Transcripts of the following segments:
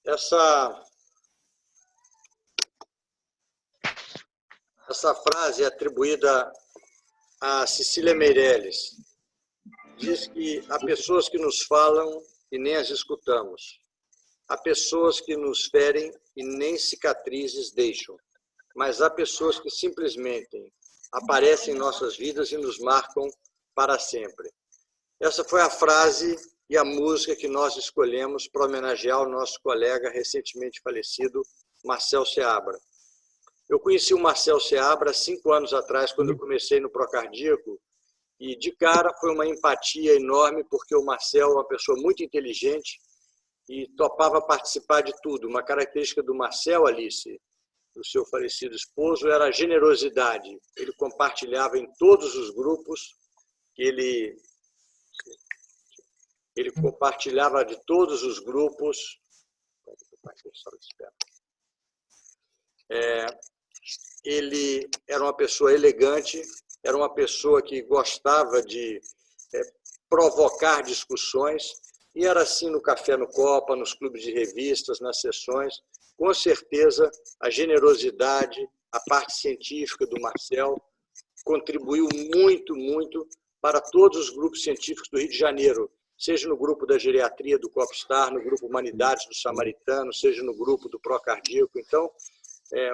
Essa frase é atribuída a Cecília Meirelles. Diz que há pessoas que nos falam e nem as escutamos. Há pessoas que nos ferem e nem cicatrizes deixam. Mas há pessoas que simplesmente aparecem em nossas vidas e nos marcam para sempre. Essa foi a frase e a música que nós escolhemos para homenagear o nosso colega recentemente falecido, Marcel Seabra. Eu conheci o Marcel Seabra 5 anos atrás, quando eu comecei no Procardíaco, e de cara foi uma empatia enorme, porque o Marcel é uma pessoa muito inteligente e topava participar de tudo. Uma característica do Marcel, Alice, do seu falecido esposo, era a generosidade. Ele compartilhava em todos os grupos, ele compartilhava de todos os grupos. Ele era uma pessoa elegante, era uma pessoa que gostava de provocar discussões, e era assim no Café no Copa, nos clubes de revistas, nas sessões. Com certeza, a generosidade, a parte científica do Marcel contribuiu muito, muito para todos os grupos científicos do Rio de Janeiro, seja no grupo da geriatria do Copstar, no grupo Humanidades do Samaritano, seja no grupo do Procardíaco. Então,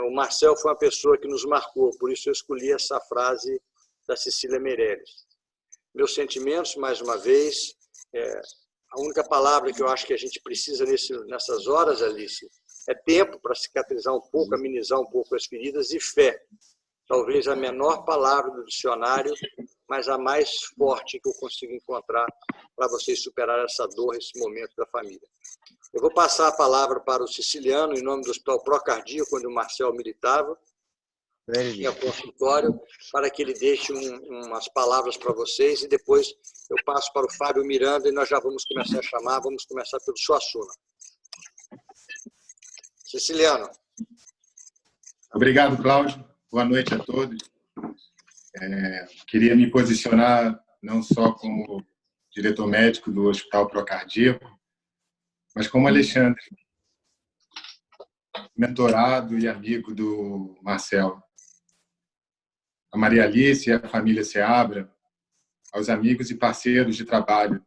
o Marcel foi uma pessoa que nos marcou, por isso eu escolhi essa frase da Cecília Meirelles. Meus sentimentos, mais uma vez, a única palavra que eu acho que a gente precisa nessas horas, Alice, é tempo para cicatrizar um pouco, amenizar um pouco as feridas, e fé. Talvez a menor palavra do dicionário, mas a mais forte que eu consigo encontrar para vocês superar essa dor, esse momento da família. Eu vou passar a palavra para o Siciliano, em nome do Hospital Procardíaco, onde o Marcel militava, tinha consultório, para que ele deixe umas palavras para vocês, e depois eu passo para o Fábio Miranda e nós já vamos começar a chamar, vamos começar pelo Suassuna. Siciliano. Obrigado, Cláudio. Boa noite a todos. Queria me posicionar não só como diretor médico do Hospital Procardíaco, mas como Alexandre, mentorado e amigo do Marcel. A Maria Alice e a família Seabra, aos amigos e parceiros de trabalho.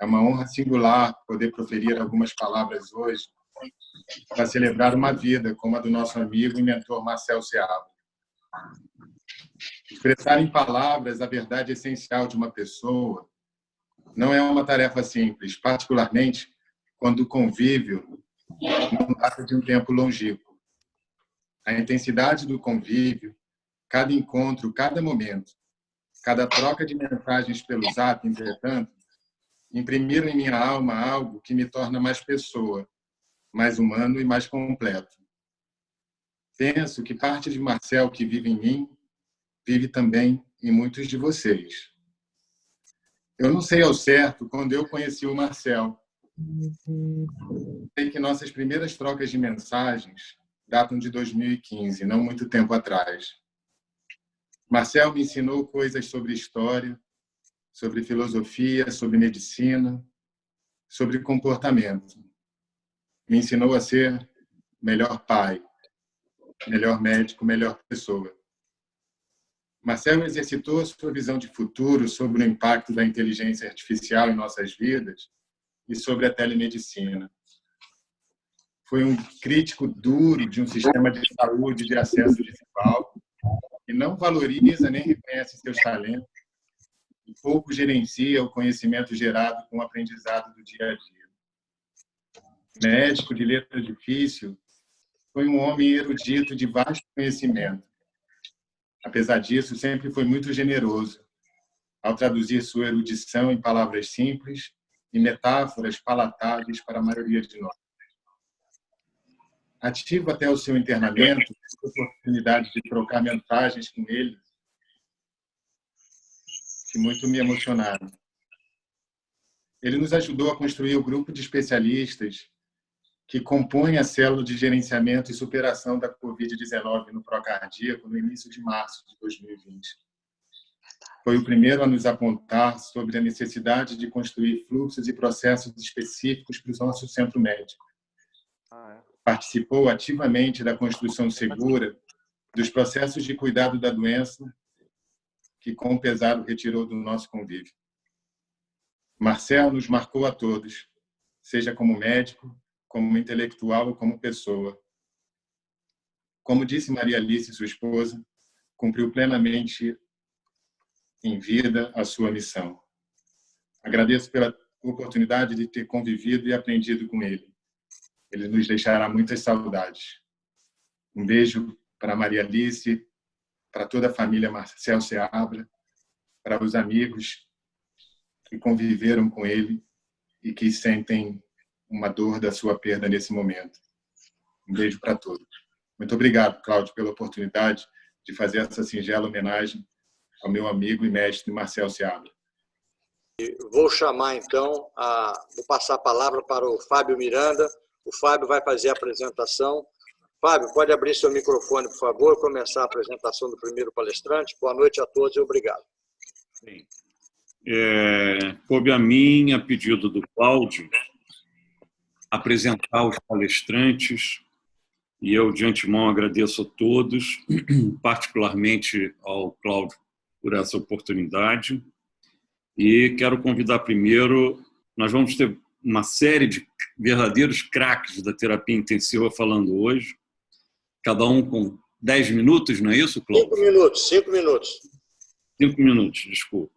É uma honra singular poder proferir algumas palavras hoje para celebrar uma vida como a do nosso amigo e mentor Marcel Seabra. Expressar em palavras a verdade essencial de uma pessoa não é uma tarefa simples, particularmente quando o convívio não trata de um tempo longínquo. A intensidade do convívio, cada encontro, cada momento, cada troca de mensagens pelo Zap, entretanto, imprimiram em minha alma algo que me torna mais pessoa, mais humano e mais completo. Penso que parte de Marcel que vive em mim, vive também em muitos de vocês. Eu não sei ao certo quando eu conheci o Marcel. Sei que nossas primeiras trocas de mensagens datam de 2015, não muito tempo atrás. Marcel me ensinou coisas sobre história, sobre filosofia, sobre medicina, sobre comportamento. Me ensinou a ser melhor pai, melhor médico, melhor pessoa. Marcel exercitou sua visão de futuro sobre o impacto da inteligência artificial em nossas vidas e sobre a telemedicina. Foi um crítico duro de um sistema de saúde de acesso desigual que não valoriza nem reconhece seus talentos e pouco gerencia o conhecimento gerado com o aprendizado do dia a dia. Médico de letra difícil, foi um homem erudito de vasto conhecimento. Apesar disso, sempre foi muito generoso ao traduzir sua erudição em palavras simples e metáforas palatáveis para a maioria de nós. Ativo até o seu internamento, tive a oportunidade de trocar mensagens com ele, que muito me emocionaram. Ele nos ajudou a construir o grupo de especialistas que compõe a célula de gerenciamento e superação da Covid-19 no Procardíaco no início de março de 2020. Foi o primeiro a nos apontar sobre a necessidade de construir fluxos e processos específicos para o nosso centro médico. Participou ativamente da construção segura dos processos de cuidado da doença que, com pesado, retirou do nosso convívio. Marcel nos marcou a todos, seja como médico, como intelectual ou como pessoa. Como disse Maria Alice, sua esposa, cumpriu plenamente em vida a sua missão. Agradeço pela oportunidade de ter convivido e aprendido com ele. Ele nos deixará muitas saudades. Um beijo para Maria Alice, para toda a família Marcel Seabra, para os amigos que conviveram com ele e que sentem uma dor da sua perda nesse momento. Um beijo para todos. Muito obrigado, Cláudio, pela oportunidade de fazer essa singela homenagem ao meu amigo e mestre Marcel Seabra. Vou chamar, então, vou passar a palavra para o Fábio Miranda. O Fábio vai fazer a apresentação. Fábio, pode abrir seu microfone, por favor, e começar a apresentação do primeiro palestrante. Boa noite a todos e obrigado. Bem, coube a mim, a pedido do Cláudio, apresentar os palestrantes, e eu, de antemão, agradeço a todos, particularmente ao Cláudio por essa oportunidade, e quero convidar primeiro, nós vamos ter uma série de verdadeiros craques da terapia intensiva falando hoje, cada um com 10 minutos, não é isso, Cláudio? 5 minutos. 5 minutos, desculpa.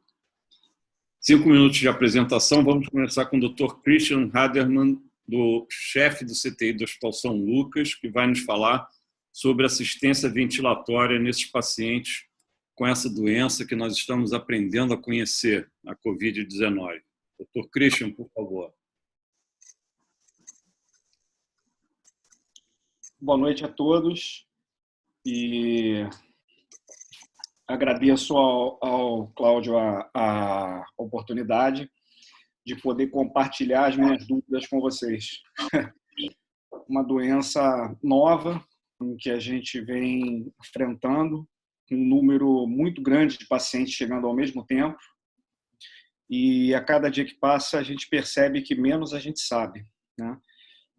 5 minutos de apresentação. Vamos começar com o Dr. Christian Haderman, do chefe do CTI do Hospital São Lucas, que vai nos falar sobre assistência ventilatória nesses pacientes com essa doença que nós estamos aprendendo a conhecer, a Covid-19. Dr. Christian, por favor. Boa noite a todos e agradeço ao Cláudio a oportunidade de poder compartilhar as minhas dúvidas com vocês. Uma doença nova em que a gente vem enfrentando, um número muito grande de pacientes chegando ao mesmo tempo, e a cada dia que passa a gente percebe que menos a gente sabe, né?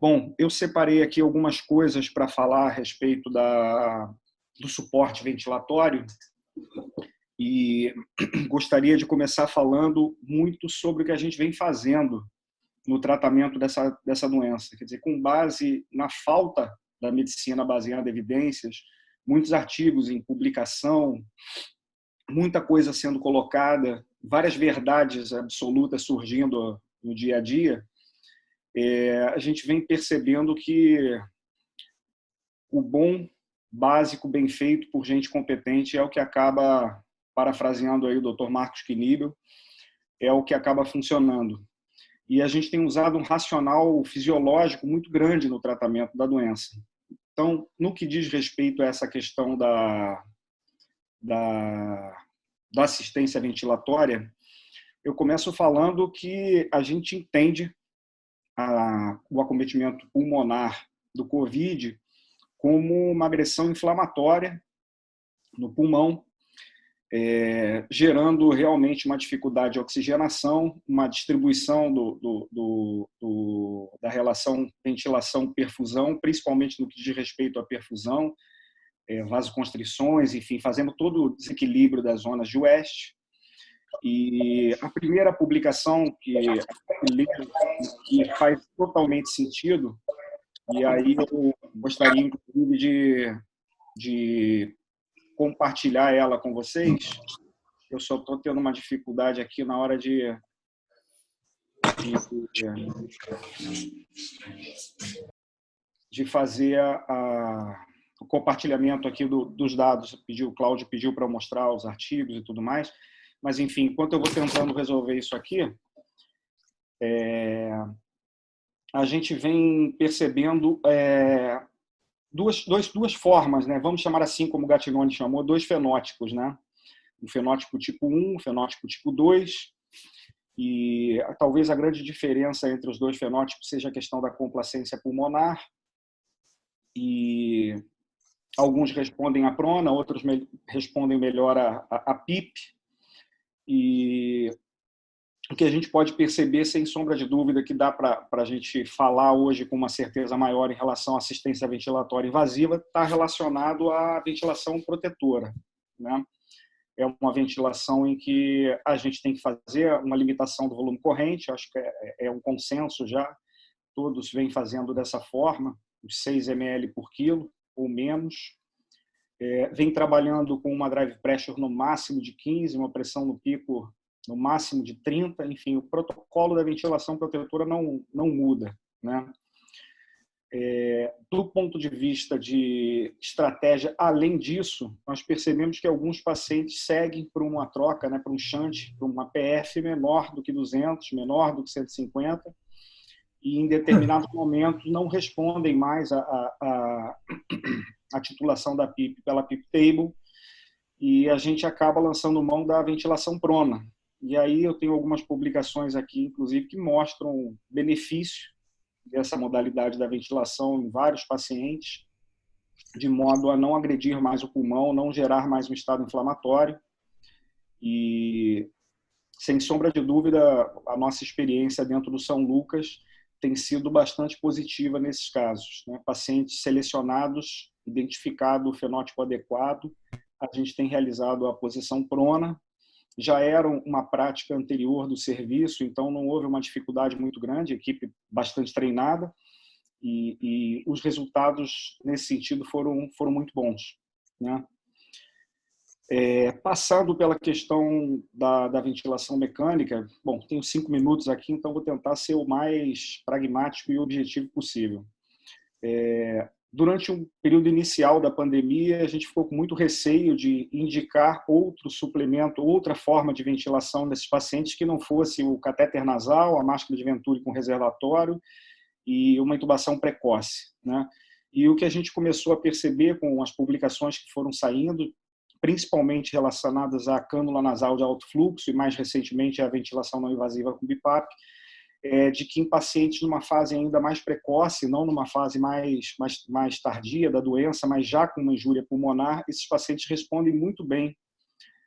Bom, eu separei aqui algumas coisas para falar a respeito do suporte ventilatório e gostaria de começar falando muito sobre o que a gente vem fazendo no tratamento dessa doença. Quer dizer, com base na falta da medicina baseada em evidências, muitos artigos em publicação, muita coisa sendo colocada, várias verdades absolutas surgindo no dia a dia, a gente vem percebendo que o bom, básico, bem feito por gente competente é o que acaba, parafraseando aí o Dr. Marcos Knibel, é o que acaba funcionando. E a gente tem usado um racional fisiológico muito grande no tratamento da doença. Então, no que diz respeito a essa questão da assistência ventilatória, eu começo falando que a gente entende o acometimento pulmonar do COVID como uma agressão inflamatória no pulmão, gerando realmente uma dificuldade de oxigenação, uma distribuição da relação ventilação-perfusão, principalmente no que diz respeito à perfusão, vasoconstrições, enfim, fazendo todo o desequilíbrio das zonas de West. E a primeira publicação que faz totalmente sentido, e aí eu gostaria, inclusive, de compartilhar ela com vocês. Eu só estou tendo uma dificuldade aqui na hora de fazer o compartilhamento aqui dos dados. O Cláudio pediu para eu mostrar os artigos e tudo mais. Mas, enfim, enquanto eu vou tentando resolver isso aqui, a gente vem percebendo duas formas, né? Vamos chamar assim, como o Gattinoni chamou, 2 fenótipos, né? Um fenótipo tipo 1, um fenótipo tipo 2, e talvez a grande diferença entre os 2 fenótipos seja a questão da complacência pulmonar, e alguns respondem à prona, outros respondem melhor à PIP, E o que a gente pode perceber, sem sombra de dúvida, que dá para a gente falar hoje com uma certeza maior em relação à assistência ventilatória invasiva, está relacionado à ventilação protetora, né? É uma ventilação em que a gente tem que fazer uma limitação do volume corrente, acho que é um consenso já, todos vêm fazendo dessa forma, os 6 ml por quilo ou menos, vem trabalhando com uma drive pressure no máximo de 15, uma pressão no pico no máximo de 30, enfim, o protocolo da ventilação protetora não muda, né? Do ponto de vista de estratégia, além disso, nós percebemos que alguns pacientes seguem por uma troca, né, para um shunt, para uma PF menor do que 200, menor do que 150, e em determinados momentos não respondem mais à titulação da PIP pela PIP table, e a gente acaba lançando mão da ventilação prona. E aí eu tenho algumas publicações aqui, inclusive, que mostram benefício dessa modalidade da ventilação em vários pacientes, de modo a não agredir mais o pulmão, não gerar mais um estado inflamatório. E, sem sombra de dúvida, a nossa experiência dentro do São Lucas tem sido bastante positiva nesses casos, né? Pacientes selecionados, identificado o fenótipo adequado, a gente tem realizado a posição prona. Já era uma prática anterior do serviço, então não houve uma dificuldade muito grande, equipe bastante treinada, e os resultados nesse sentido foram muito bons, né? Passando pela questão da ventilação mecânica, bom, tenho 5 minutos aqui, então vou tentar ser o mais pragmático e objetivo possível. Durante um período inicial da pandemia, a gente ficou com muito receio de indicar outro suplemento, outra forma de ventilação desses pacientes que não fosse o catéter nasal, a máscara de Venturi com reservatório e uma intubação precoce, né? E o que a gente começou a perceber com as publicações que foram saindo, principalmente relacionadas à cânula nasal de alto fluxo e mais recentemente à ventilação não invasiva com BiPAP, de que em pacientes numa fase ainda mais precoce, não numa fase mais tardia da doença, mas já com uma injúria pulmonar, esses pacientes respondem muito bem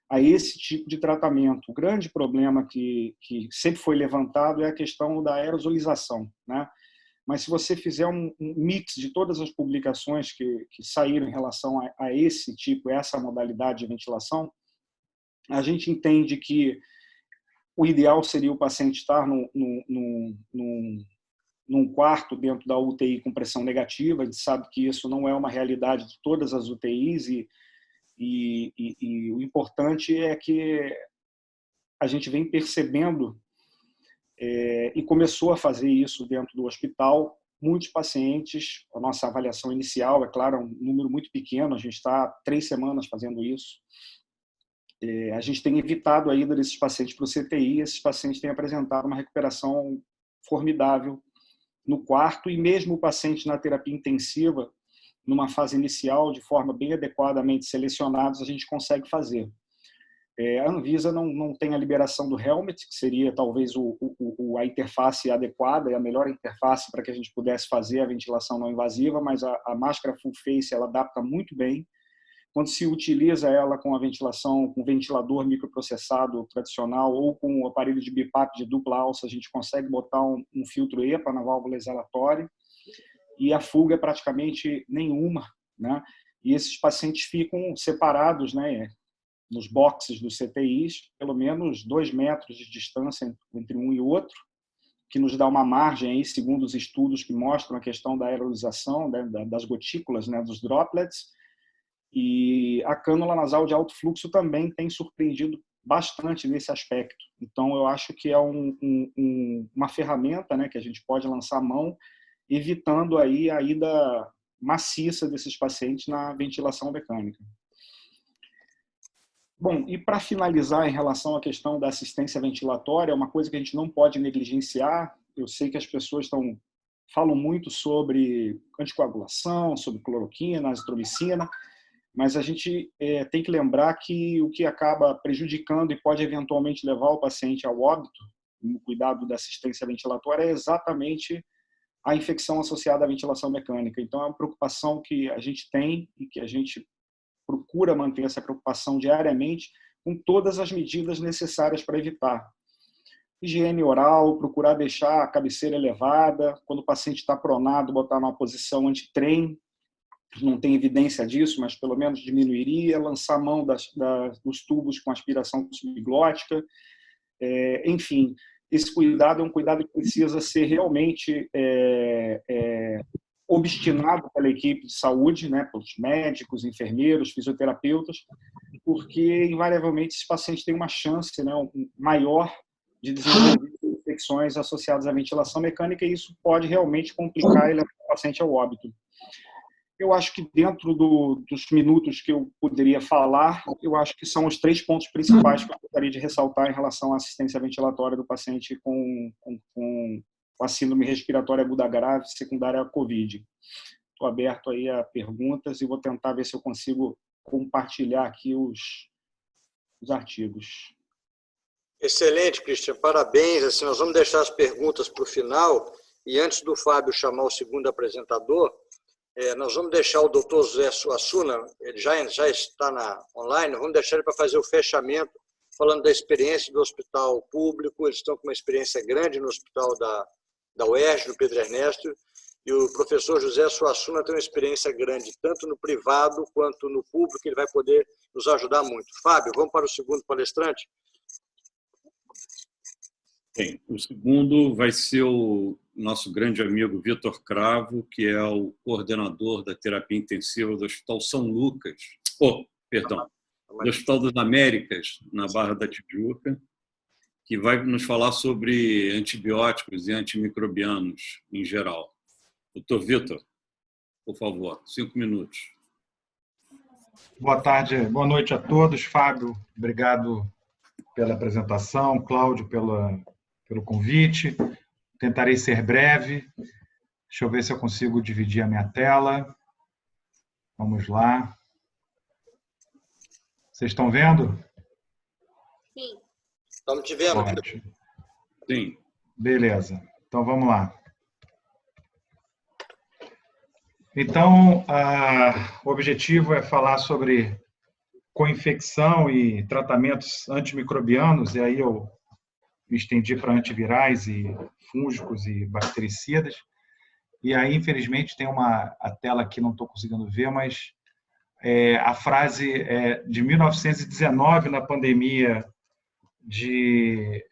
a esse tipo de tratamento. O grande problema que sempre foi levantado é a questão da aerosolização, né? Mas se você fizer um mix de todas as publicações que saíram em relação a esse tipo, essa modalidade de ventilação, a gente entende que o ideal seria o paciente estar num quarto dentro da UTI com pressão negativa. A gente sabe que isso não é uma realidade de todas as UTIs e o importante é que a gente vem percebendo e começou a fazer isso dentro do hospital. Muitos pacientes, a nossa avaliação inicial, é claro, é um número muito pequeno, a gente está há 3 semanas fazendo isso. A gente tem evitado a ida desses pacientes para o CTI, esses pacientes têm apresentado uma recuperação formidável no quarto, e mesmo o paciente na terapia intensiva, numa fase inicial, de forma bem adequadamente selecionados, a gente consegue fazer. A Anvisa não tem a liberação do helmet, que seria talvez a interface adequada e a melhor interface para que a gente pudesse fazer a ventilação não invasiva, mas a máscara full face ela adapta muito bem. Quando se utiliza ela com a ventilação, com ventilador microprocessado tradicional ou com o aparelho de BiPAP de dupla alça, a gente consegue botar um filtro EPA na válvula exalatória e a fuga é praticamente nenhuma, né? E esses pacientes ficam separados, né, nos boxes dos CTIs, pelo menos 2 metros de distância entre um e outro, que nos dá uma margem, aí, segundo os estudos que mostram a questão da aerolização, né, das gotículas, né, dos droplets. E a cânula nasal de alto fluxo também tem surpreendido bastante nesse aspecto. Então, eu acho que é uma ferramenta, né, que a gente pode lançar a mão, evitando aí a ida maciça desses pacientes na ventilação mecânica. Bom, e para finalizar em relação à questão da assistência ventilatória, uma coisa que a gente não pode negligenciar, eu sei que as pessoas falam muito sobre anticoagulação, sobre cloroquina, azitromicina, mas a gente tem que lembrar que o que acaba prejudicando e pode eventualmente levar o paciente ao óbito, no cuidado da assistência ventilatória, é exatamente a infecção associada à ventilação mecânica. Então, é uma preocupação que a gente tem e que a gente procura manter essa preocupação diariamente com todas as medidas necessárias para evitar. Higiene oral, procurar deixar a cabeceira elevada, quando o paciente está pronado, botar numa posição anti-trem, não tem evidência disso, mas pelo menos diminuiria, lançar a mão dos tubos com aspiração subglótica, enfim, esse cuidado é um cuidado que precisa ser realmente obstinado pela equipe de saúde, né, pelos médicos, enfermeiros, fisioterapeutas, porque invariavelmente esse paciente tem uma chance, né, maior de desenvolver infecções associadas à ventilação mecânica, e isso pode realmente complicar e levar o paciente ao óbito. Eu acho que dentro dos minutos que eu poderia falar, eu acho que são os 3 pontos principais que eu gostaria de ressaltar em relação à assistência ventilatória do paciente com a síndrome respiratória aguda grave secundária à COVID. Estou aberto aí a perguntas e vou tentar ver se eu consigo compartilhar aqui os artigos. Excelente, Christian, parabéns. Assim, nós vamos deixar as perguntas para o final, e antes do Fábio chamar o segundo apresentador, nós vamos deixar o doutor José Suassuna, ele já está online, vamos deixar ele para fazer o fechamento, falando da experiência do hospital público. Eles estão com uma experiência grande no hospital da UERJ, do Pedro Ernesto, e o professor José Suassuna tem uma experiência grande, tanto no privado quanto no público, ele vai poder nos ajudar muito. Fábio, vamos para o segundo palestrante? Bem, o segundo vai ser o nosso grande amigo Vitor Cravo, que é o coordenador da terapia intensiva do Hospital São Lucas, do Hospital das Américas, na Barra da Tijuca, que vai nos falar sobre antibióticos e antimicrobianos em geral. Doutor Vitor, por favor, 5 minutos. Boa tarde, boa noite a todos. Fábio, obrigado pela apresentação. Cláudio, pelo convite. Tentarei ser breve. Deixa eu ver se eu consigo dividir a minha tela. Vamos lá. Vocês estão vendo? Sim. Estamos te vendo. Ótimo. Sim. Beleza. Então, vamos lá. Então, o objetivo é falar sobre co-infecção e tratamentos antimicrobianos, e aí eu me estendi para antivirais e fúngicos e bactericidas. E aí, infelizmente, tem a tela aqui, não estou conseguindo ver, mas a frase de 1919, na pandemia de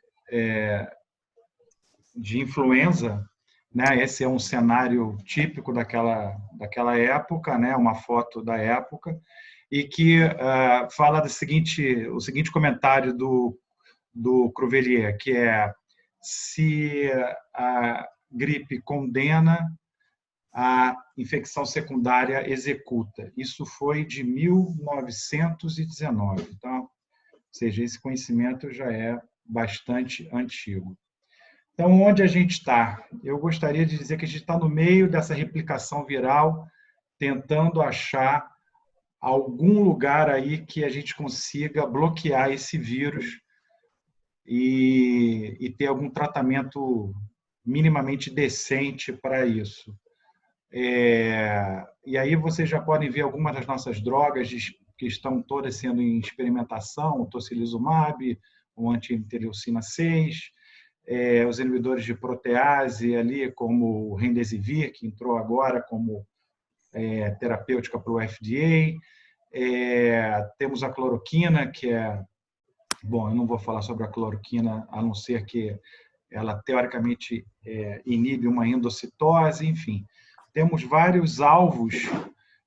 influenza, né? Esse é um cenário típico daquela época, né? Uma foto da época, e que fala o seguinte comentário do Cruvelier, que é: se a gripe condena, a infecção secundária executa. Isso foi de 1919. Então, ou seja, esse conhecimento já é bastante antigo. Então, onde a gente está? Eu gostaria de dizer que a gente está no meio dessa replicação viral, tentando achar algum lugar aí que a gente consiga bloquear esse vírus e ter algum tratamento minimamente decente para isso. E aí vocês já podem ver algumas das nossas drogas que estão todas sendo em experimentação: o tocilizumab, o anti-interleucina 6, os inibidores de protease ali, como o Remdesivir, que entrou agora como terapêutica para o FDA. Temos a cloroquina, que bom, eu não vou falar sobre a cloroquina, a não ser que ela, teoricamente, inibe uma endocitose, enfim. Temos vários alvos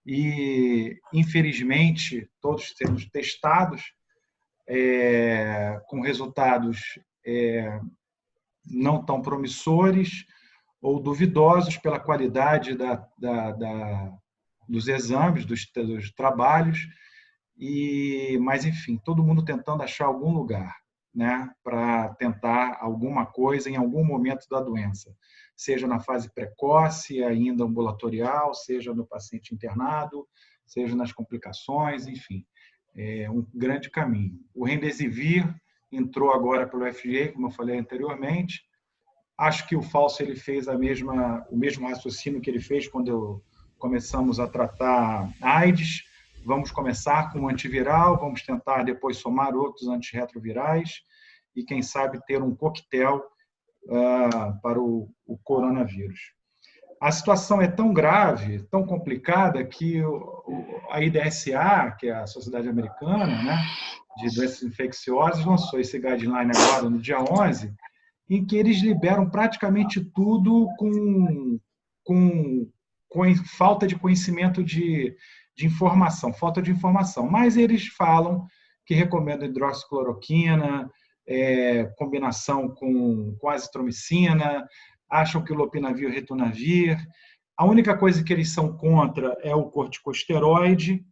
e, infelizmente, todos sendo testados com resultados não tão promissores ou duvidosos pela qualidade dos exames, dos trabalhos, mas, enfim, todo mundo tentando achar algum lugar, né, para tentar alguma coisa em algum momento da doença, seja na fase precoce, ainda ambulatorial, seja no paciente internado, seja nas complicações, enfim, é um grande caminho. O Remdesivir entrou agora pelo FDA, como eu falei anteriormente. Acho que o Fauci ele fez o mesmo raciocínio que ele fez quando começamos a tratar AIDS. vamos começar com um antiviral, vamos tentar depois somar outros antirretrovirais e, quem sabe, ter um coquetel para o coronavírus. A situação é tão grave, tão complicada, que a IDSA, que é a Sociedade Americana, né, de Doenças Infecciosas, lançou esse guideline agora no dia 11, em que eles liberam praticamente tudo com falta de conhecimento de informação, falta de informação. Mas eles falam que recomendam hidroxicloroquina, combinação com azitromicina, acham que o lopinavir e o ritonavir. A única coisa que eles são contra é o corticosteroide.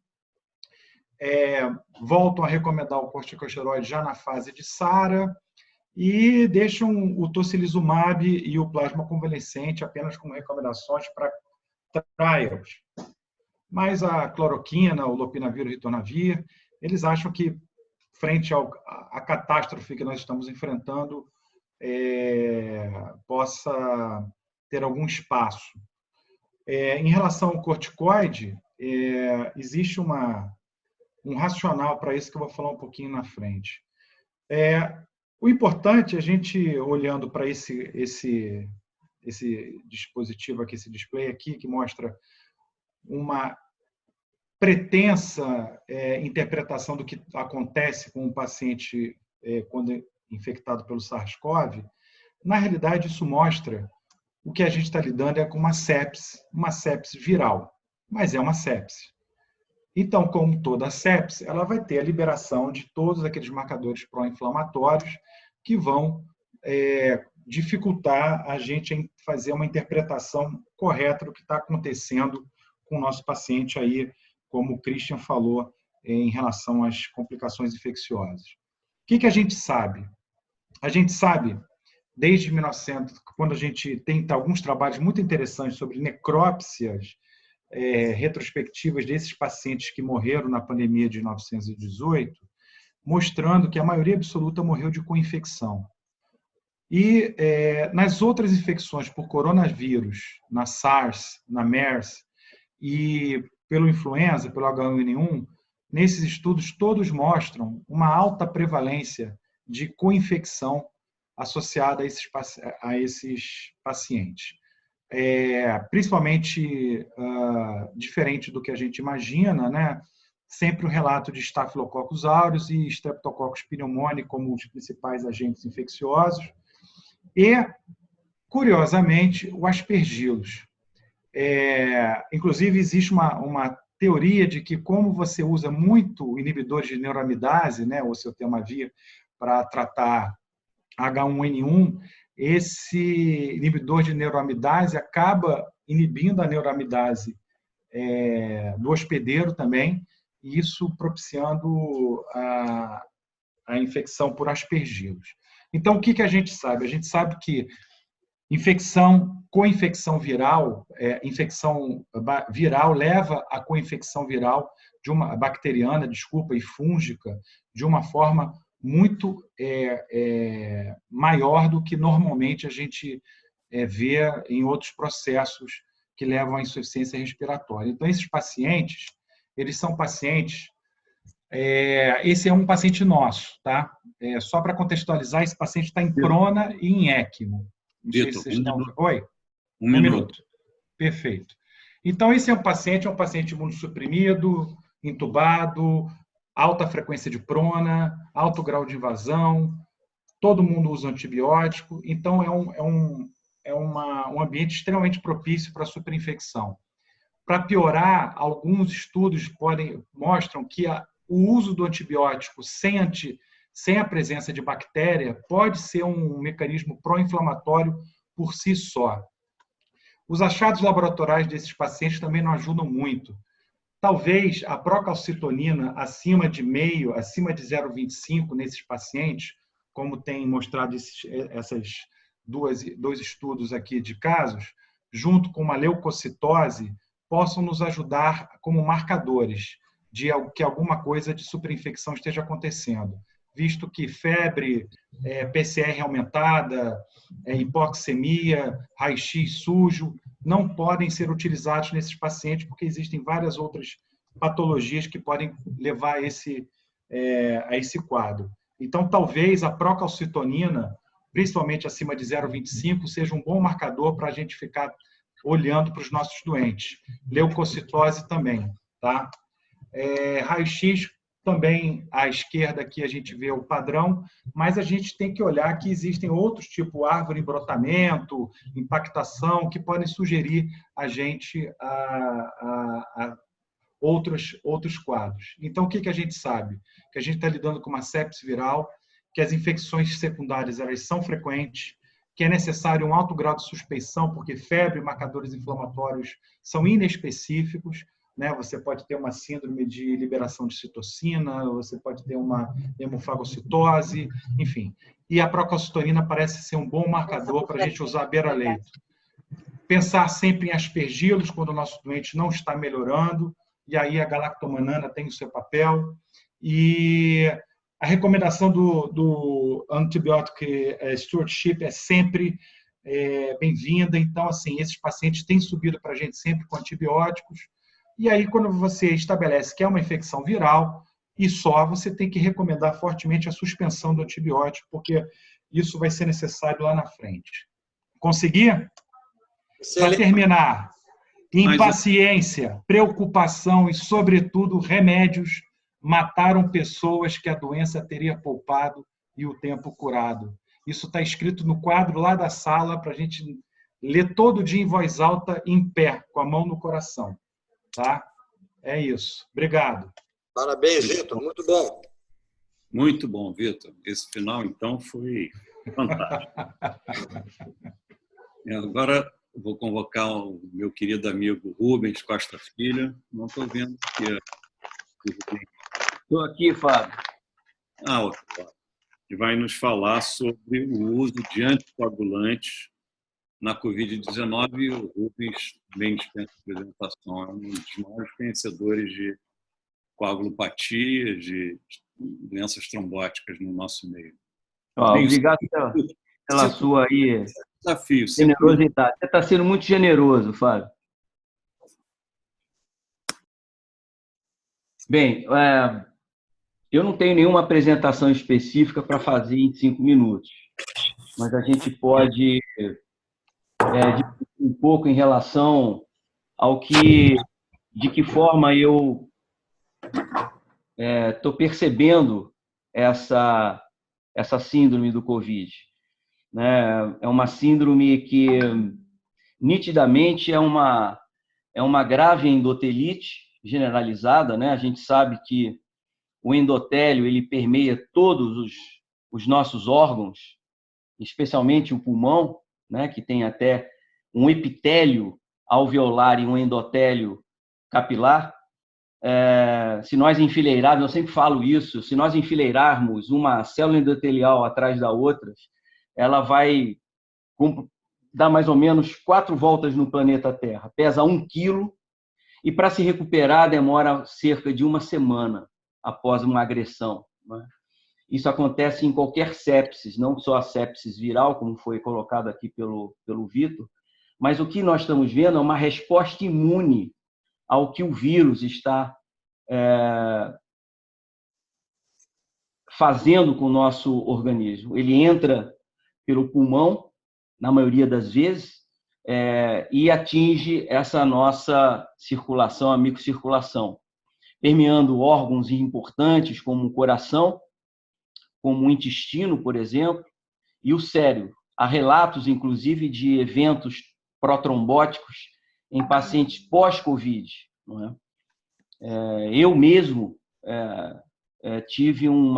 Voltam a recomendar o corticosteroide já na fase de SARA e deixam o tocilizumab e o plasma convalescente apenas como recomendações para trials. Mas a cloroquina, o lopinavir e o ritonavir, eles acham que, frente à catástrofe que nós estamos enfrentando, possa ter algum espaço. Em relação ao corticoide, existe um racional para isso que eu vou falar um pouquinho na frente. O importante, a gente olhando para esse dispositivo aqui, esse display aqui, que mostra uma pretensa interpretação do que acontece com um paciente quando infectado pelo SARS-CoV, na realidade isso mostra o que a gente está lidando com uma sepse viral, mas é uma sepse. Então, como toda sepse, ela vai ter a liberação de todos aqueles marcadores pró-inflamatórios que vão dificultar a gente em fazer uma interpretação correta do que está acontecendo com o nosso paciente aí, como o Christian falou, em relação às complicações infecciosas. O que a gente sabe? A gente sabe, desde 1900, quando a gente tem alguns trabalhos muito interessantes sobre necrópsias retrospectivas desses pacientes que morreram na pandemia de 1918, mostrando que a maioria absoluta morreu de co-infecção. E nas outras infecções por coronavírus, na SARS, na MERS e pelo influenza, pelo H1N1, nesses estudos todos mostram uma alta prevalência de co-infecção associada a esses pacientes. Principalmente diferente do que a gente imagina, né? Sempre o relato de Staphylococcus aureus e Streptococcus pneumoniae como os principais agentes infecciosos. E, curiosamente, o Aspergillus. Inclusive, existe uma teoria de que, como você usa muito inibidores de neuramidase, né, ou oseltamivir, para tratar H1N1, esse inibidor de neuramidase acaba inibindo a neuramidase do hospedeiro também, e isso propiciando a infecção por Aspergillus. Então, o que a gente sabe? A gente sabe que co-infecção viral, infecção viral leva a co-infecção viral de uma bacteriana, e fúngica, de uma forma muito maior do que normalmente a gente vê em outros processos que levam à insuficiência respiratória. Então, esses pacientes, eles são pacientes... esse é um paciente nosso, tá? Só para contextualizar, esse paciente está em prona e em ECMO. Vitor, Oi? Um minuto. Perfeito. Então, esse é um paciente imunossuprimido, entubado, alta frequência de prona, alto grau de invasão, todo mundo usa antibiótico, então é um ambiente extremamente propício para a superinfecção. Para piorar, alguns estudos mostram que o uso do antibiótico sem a presença de bactéria pode ser um mecanismo pró-inflamatório por si só. Os achados laboratoriais desses pacientes também não ajudam muito. Talvez a procalcitonina acima de 0,25 nesses pacientes, como tem mostrado essas dois estudos aqui de casos, junto com uma leucocitose, possam nos ajudar como marcadores de que alguma coisa de superinfecção esteja acontecendo, visto que febre, PCR aumentada, hipoxemia, raio-x sujo, não podem ser utilizados nesses pacientes, porque existem várias outras patologias que podem levar a esse quadro. Então, talvez a procalcitonina, principalmente acima de 0,25, seja um bom marcador para a gente ficar olhando para os nossos doentes. Leucocitose também, tá? Raio-X também, à esquerda aqui a gente vê o padrão, mas a gente tem que olhar que existem outros, tipo árvore em brotamento, impactação, que podem sugerir a gente a outros quadros. Então, o que a gente sabe? Que a gente está lidando com uma sepse viral, que as infecções secundárias elas são frequentes, que é necessário um alto grau de suspeição, porque febre e marcadores inflamatórios são inespecíficos, né? Você pode ter uma síndrome de liberação de citocina, você pode ter uma hemofagocitose, enfim. E a procalcitonina parece ser um bom marcador para a gente usar beira-leito. Pensar sempre em aspergilos quando o nosso doente não está melhorando, e aí a galactomanana tem o seu papel. E a recomendação do antibiótico stewardship é sempre bem-vinda. Então, assim, esses pacientes têm subido para a gente sempre com antibióticos. E aí, quando você estabelece que é uma infecção viral, e só você tem que recomendar fortemente a suspensão do antibiótico, porque isso vai ser necessário lá na frente. Conseguir? Para terminar, impaciência, preocupação e, sobretudo, remédios mataram pessoas que a doença teria poupado e o tempo curado. Isso está escrito no quadro lá da sala para a gente ler todo dia em voz alta, em pé, com a mão no coração. Tá? É isso. Obrigado. Parabéns, Vitor. Muito bom. Muito bom, Vitor. Esse final, então, foi fantástico. Agora, vou convocar o meu querido amigo Rubens Costa Filho. Não estou vendo aqui. Estou aqui, Fábio. Ok. Que vai nos falar sobre o uso de anticoagulantes na Covid-19. O Rubens bem dispensa apresentação. É um dos maiores conhecedores de coagulopatia, de doenças trombóticas no nosso meio. Obrigado pela sua aí desafio, generosidade. Você está sendo muito generoso, Fábio. Bem, eu não tenho nenhuma apresentação específica para fazer em 5 minutos, mas a gente pode discutir um pouco em relação ao de que forma eu estou percebendo essa síndrome do Covid. É uma síndrome que nitidamente é uma grave endotelite generalizada, né? A gente sabe que o endotélio ele permeia todos os nossos órgãos, especialmente o pulmão, né? Que tem até um epitélio alveolar e um endotélio capilar. Se nós enfileirarmos, eu sempre falo isso, se nós enfileirarmos uma célula endotelial atrás da outra, ela vai dar mais ou menos 4 voltas no planeta Terra. Pesa 1 quilo e para se recuperar demora cerca de 1 semana após uma agressão. Isso acontece em qualquer sepsis, não só a sepsis viral, como foi colocado aqui pelo Vitor, mas o que nós estamos vendo é uma resposta imune ao que o vírus está fazendo com o nosso organismo. Ele entra pelo pulmão, na maioria das vezes, e atinge essa nossa circulação, a microcirculação, permeando órgãos importantes como o coração, como o intestino, por exemplo, e o cérebro. Há relatos, inclusive, de eventos protrombóticos em pacientes pós-Covid. Não é? Eu mesmo tive um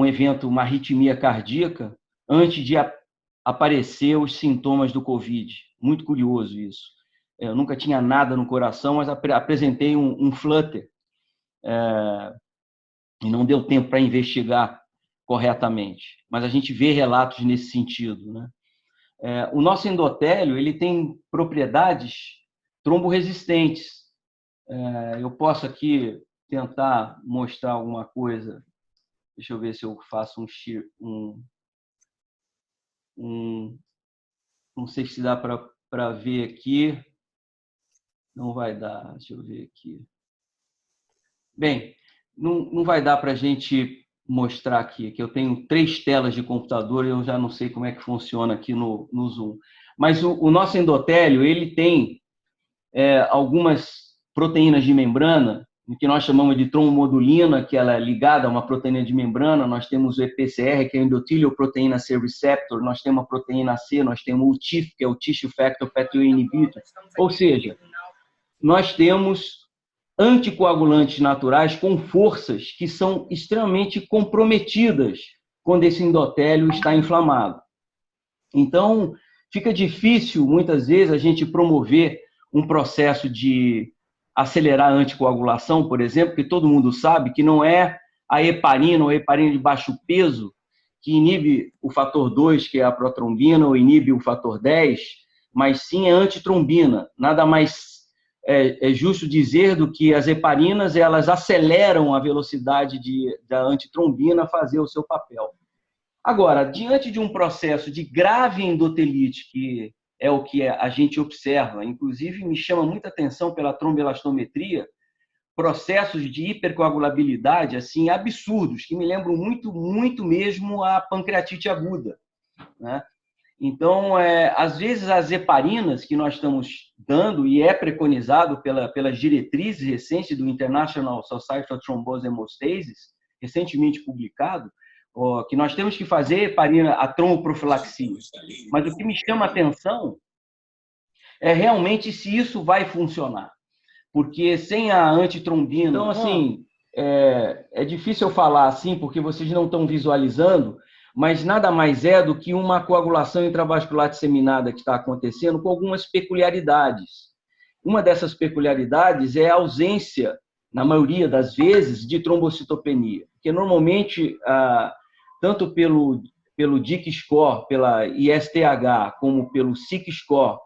evento, uma arritmia cardíaca, antes de aparecer os sintomas do Covid. Muito curioso isso. Eu nunca tinha nada no coração, mas apresentei um flutter. E não deu tempo para investigar corretamente. Mas a gente vê relatos nesse sentido, né? O nosso endotélio ele tem propriedades tromboresistentes. Eu posso aqui tentar mostrar alguma coisa. Deixa eu ver se eu faço não sei se dá para ver aqui. Não vai dar, deixa eu ver aqui. Bem, não vai dar para a gente mostrar aqui, que eu tenho 3 telas de computador e eu já não sei como é que funciona aqui no Zoom. Mas o nosso endotélio, ele tem algumas proteínas de membrana, que nós chamamos de trombomodulina, que ela é ligada a uma proteína de membrana. Nós temos o EPCR, que é o endothelial-proteína C receptor, nós temos a proteína C, nós temos o TIF, que é o Tissue Factor Pathway Inhibitor. Ou seja, nós temos anticoagulantes naturais com forças que são extremamente comprometidas quando esse endotélio está inflamado. Então, fica difícil, muitas vezes, a gente promover um processo de acelerar a anticoagulação, por exemplo, que todo mundo sabe que não é a heparina ou a heparina de baixo peso que inibe o fator 2, que é a protrombina, ou inibe o fator 10, mas sim a antitrombina. Nada mais é justo dizer do que as heparinas, elas aceleram a velocidade da antitrombina fazer o seu papel. Agora, diante de um processo de grave endotelite, que é o que a gente observa, inclusive me chama muita atenção pela tromboelastometria, processos de hipercoagulabilidade assim absurdos, que me lembram muito mesmo a pancreatite aguda, né? Então, às vezes, as heparinas que nós estamos dando, e é preconizado pelas diretrizes recentes do International Society for Thrombose Hemostasis, recentemente publicado, que nós temos que fazer heparina, a tromboprofilaxia. Mas o que me chama a atenção é realmente se isso vai funcionar. Porque sem a antitrombina... Então, assim, é difícil eu falar assim, porque vocês não estão visualizando, mas nada mais é do que uma coagulação intravascular disseminada que está acontecendo com algumas peculiaridades. Uma dessas peculiaridades é a ausência, na maioria das vezes, de trombocitopenia. Porque, normalmente, tanto pelo DIC-score, pela ISTH, como pelo SIC-score,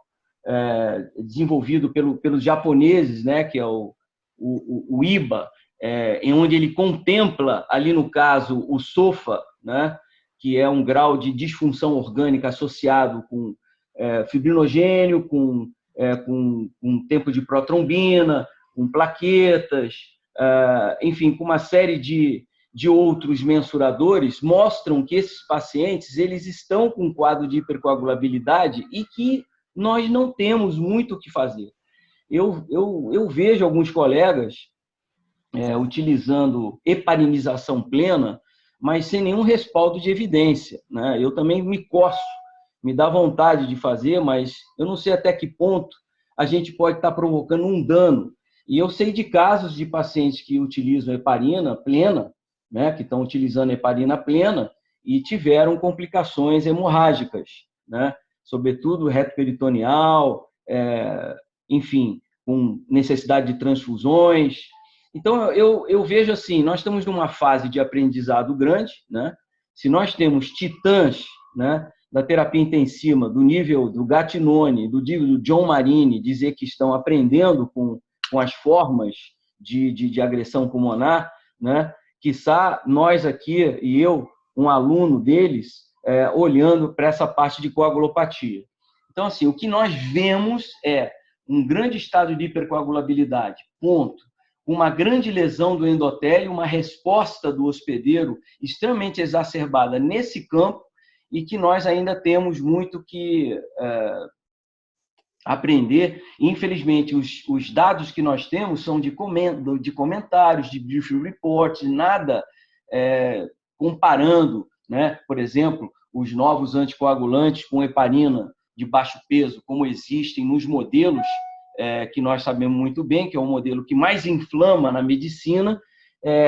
desenvolvido pelos japoneses, né, que é o IBA, em onde ele contempla, ali no caso, o SOFA, né, que é um grau de disfunção orgânica associado com fibrinogênio, com tempo de protrombina, com plaquetas, enfim, com uma série de outros mensuradores, mostram que esses pacientes eles estão com um quadro de hipercoagulabilidade e que nós não temos muito o que fazer. Eu vejo alguns colegas utilizando heparinização plena, mas sem nenhum respaldo de evidência, né? Eu também me coço, me dá vontade de fazer, mas eu não sei até que ponto a gente pode estar provocando um dano. E eu sei de casos de pacientes que utilizam heparina plena, né, que estão utilizando heparina plena e tiveram complicações hemorrágicas, né, sobretudo reto peritoneal, enfim, com necessidade de transfusões. Então, eu vejo assim, nós estamos numa fase de aprendizado grande, né? Se nós temos titãs, né, da terapia intensiva, do nível do Gattinone, do John Marini, dizer que estão aprendendo com as formas de agressão pulmonar, né? Quiçá nós aqui, e eu, um aluno deles, olhando para essa parte de coagulopatia. Então, assim, o que nós vemos é um grande estado de hipercoagulabilidade, ponto. Uma grande lesão do endotélio, uma resposta do hospedeiro extremamente exacerbada nesse campo e que nós ainda temos muito que aprender. Infelizmente, os dados que nós temos são de comentários, de briefing reports, nada comparando, né? Por exemplo, os novos anticoagulantes com heparina de baixo peso, como existem nos modelos que nós sabemos muito bem, que é o modelo que mais inflama na medicina,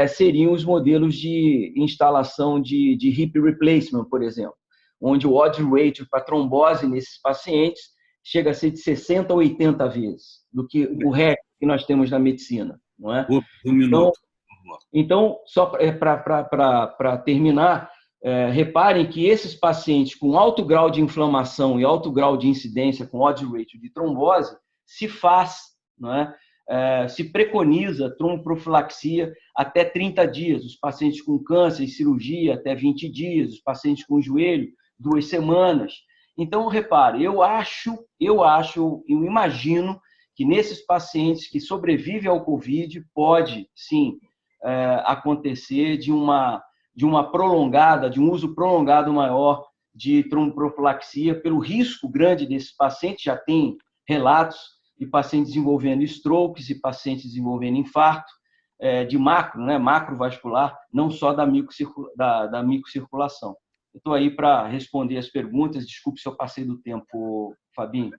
seriam os modelos de instalação de hip replacement, por exemplo, onde o odds ratio para trombose nesses pacientes chega a ser de 60 a 80 vezes do que o REC que nós temos na medicina, não é? Então, só para terminar, reparem que esses pacientes com alto grau de inflamação e alto grau de incidência com odds ratio de trombose se faz, não é? Se preconiza tromboprofilaxia até 30 dias, os pacientes com câncer e cirurgia até 20 dias, os pacientes com joelho 2 semanas. Então, repare, eu imagino que nesses pacientes que sobrevivem ao COVID pode, sim, acontecer de um uso prolongado maior de tromboprofilaxia, pelo risco grande desses pacientes. Já tem relatos de pacientes desenvolvendo strokes e pacientes desenvolvendo infarto de macrovascular, não só da microcirculação. Eu estou aí para responder as perguntas. Desculpe se eu passei do tempo, Fabinho.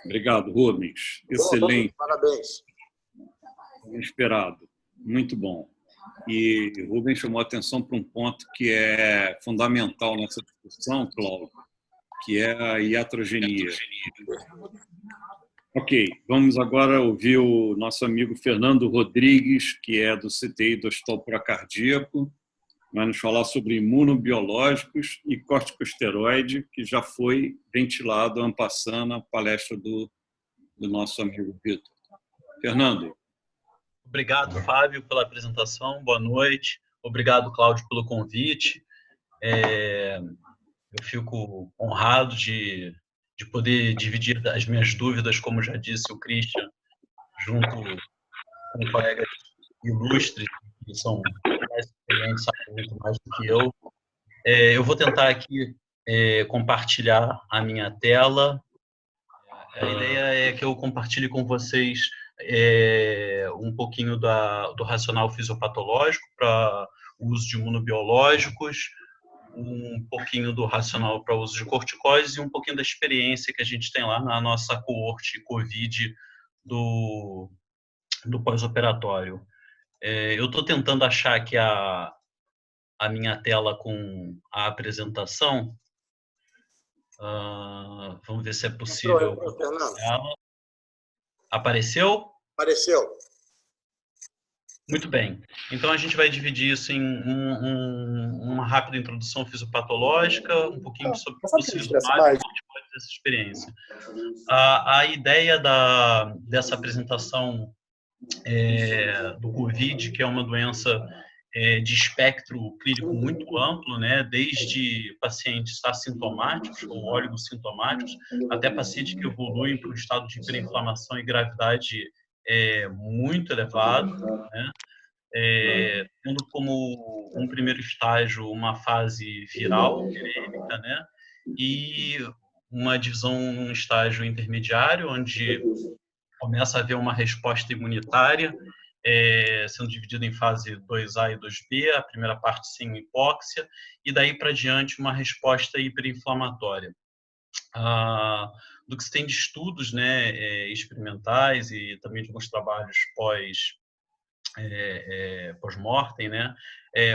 Obrigado, Rubens. Excelente. Parabéns. Esperado. Muito bom. E Rubens chamou a atenção para um ponto que é fundamental nessa discussão, Cláudio, que é a iatrogenia. Ok, vamos agora ouvir o nosso amigo Fernando Rodrigues, que é do CTI do Hospital Procardíaco, vai nos falar sobre imunobiológicos e corticosteroide, que já foi ventilado ano passado na palestra do nosso amigo Vitor. Fernando. Obrigado, Fábio, pela apresentação. Boa noite. Obrigado, Cláudio, pelo convite. Eu fico honrado de poder dividir as minhas dúvidas, como já disse o Christian, junto com colegas ilustres, que são mais experientes, sabem muito mais do que eu. Eu vou tentar aqui compartilhar a minha tela. A ideia é que eu compartilhe com vocês um pouquinho do racional fisiopatológico para o uso de imunobiológicos, um pouquinho do racional para o uso de corticoides e um pouquinho da experiência que a gente tem lá na nossa coorte COVID do pós-operatório. Eu estou tentando achar aqui a minha tela com a apresentação. Vamos ver se é possível. Apareceu? Apareceu. Muito bem. Então, a gente vai dividir isso em uma rápida introdução fisiopatológica, um pouquinho sobre o tocilizumab e dessa experiência. A ideia dessa apresentação do COVID, que é uma doença de espectro clínico muito amplo, né? Desde pacientes assintomáticos ou oligossintomáticos até pacientes que evoluem para um estado de hiperinflamação e gravidade muito elevado, né? Tendo como um primeiro estágio uma fase viral, virêmica, né? E uma divisão num estágio intermediário, onde começa a haver uma resposta imunitária, sendo dividida em fase 2A e 2B, a primeira parte sem hipóxia, e daí para diante uma resposta hiperinflamatória. Do que se tem de estudos, né, experimentais e também de alguns trabalhos pós-mortem, né,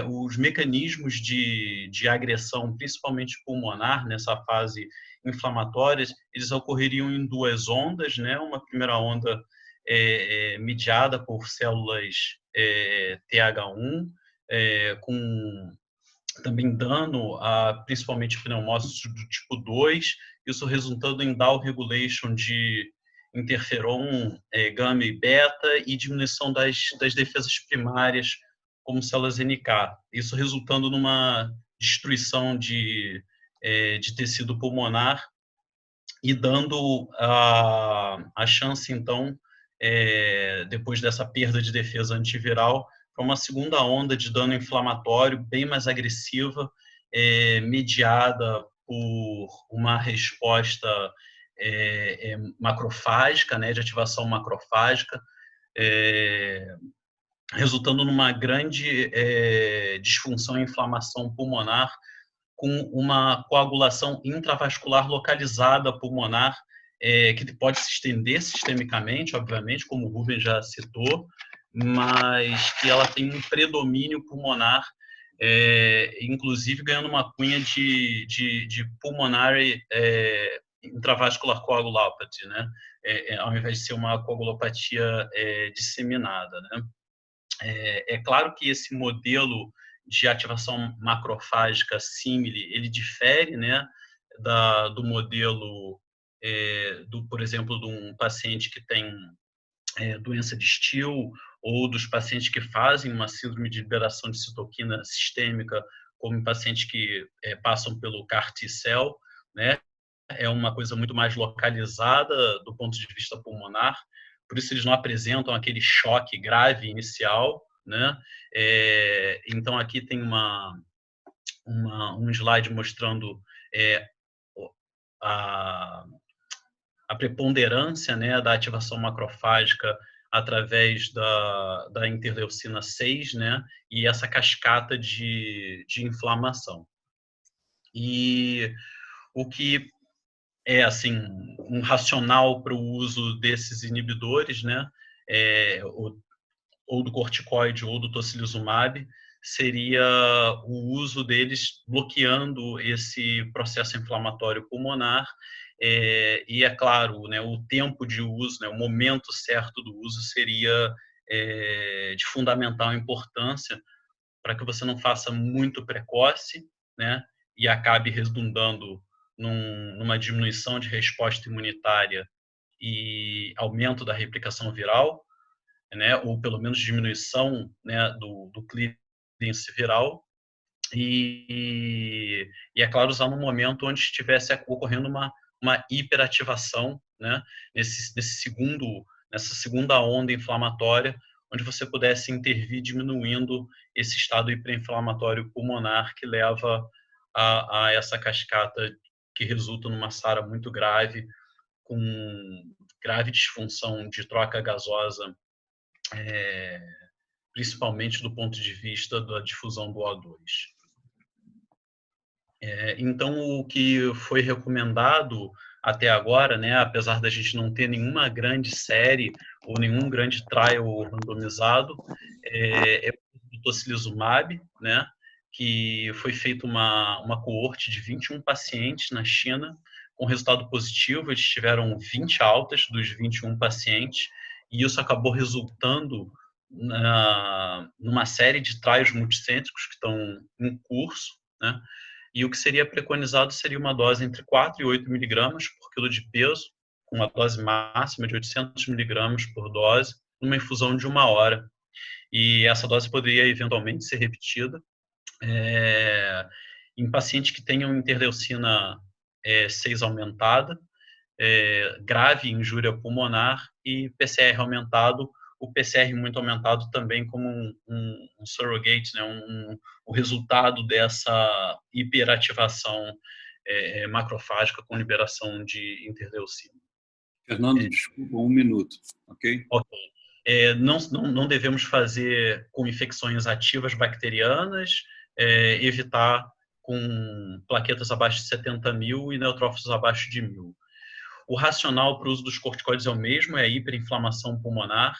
os mecanismos de agressão, principalmente pulmonar, nessa fase inflamatória, eles ocorreriam em duas ondas, né, uma primeira onda mediada por células TH1, com também dano a principalmente pneumócitos do tipo 2, isso resultando em down regulation de interferon, gama e beta e diminuição das defesas primárias como células NK, isso resultando numa destruição de tecido pulmonar e dando a chance, então, depois dessa perda de defesa antiviral, para uma segunda onda de dano inflamatório bem mais agressiva, mediada por uma resposta macrofágica, né, de ativação macrofágica, resultando numa grande disfunção e inflamação pulmonar, com uma coagulação intravascular localizada pulmonar, que pode se estender sistemicamente, obviamente, como o Rubens já citou, mas que ela tem um predomínio pulmonar, inclusive ganhando uma cunha de pulmonary intravascular coagulopathy, né? Ao invés de ser uma coagulopatia disseminada, né? É claro que esse modelo de ativação macrofágica símile, ele difere, né, do modelo, por exemplo, de um paciente que tem doença de Still, ou dos pacientes que fazem uma síndrome de liberação de citoquina sistêmica, como pacientes que passam pelo CAR T-cell, né? é uma coisa muito mais localizada do ponto de vista pulmonar, por isso eles não apresentam aquele choque grave inicial, né? Então aqui tem um slide mostrando a preponderância, né, da ativação macrofágica através da interleucina 6, né, e essa cascata de inflamação. E o que é assim um racional para o uso desses inibidores, né, ou do corticoide ou do tocilizumab, seria o uso deles bloqueando esse processo inflamatório pulmonar. E é claro, né, o tempo de uso, né, o momento certo do uso seria de fundamental importância para que você não faça muito precoce, né, e acabe redundando numa diminuição de resposta imunitária e aumento da replicação viral, né, ou pelo menos diminuição, né, do clearance viral, e é claro, usar no momento onde estivesse ocorrendo uma hiperativação, né, nessa segunda onda inflamatória, onde você pudesse intervir diminuindo esse estado hiperinflamatório pulmonar que leva a essa cascata que resulta numa SARA muito grave, com grave disfunção de troca gasosa, principalmente do ponto de vista da difusão do O2. Então, o que foi recomendado até agora, né, apesar da gente não ter nenhuma grande série ou nenhum grande trial randomizado, é o tocilizumab, né, que foi feita uma coorte de 21 pacientes na China, com resultado positivo. Eles tiveram 20 altas dos 21 pacientes, e isso acabou resultando numa série de trials multicêntricos que estão em curso, né? E o que seria preconizado seria uma dose entre 4 e 8 miligramas por quilo de peso, com uma dose máxima de 800 miligramas por dose, numa infusão de 1 hora. E essa dose poderia eventualmente ser repetida em pacientes que tenham interleucina 6 aumentada, grave injúria pulmonar e PCR aumentado, o PCR muito aumentado também como um surrogate, né, o resultado dessa hiperativação macrofágica com liberação de interleucina. Fernando, desculpa, 1 minuto, ok? Ok. Não devemos fazer com infecções ativas bacterianas, evitar com plaquetas abaixo de 70.000 e neutrófilos abaixo de 1.000. O racional para o uso dos corticoides é o mesmo, é a hiperinflamação pulmonar.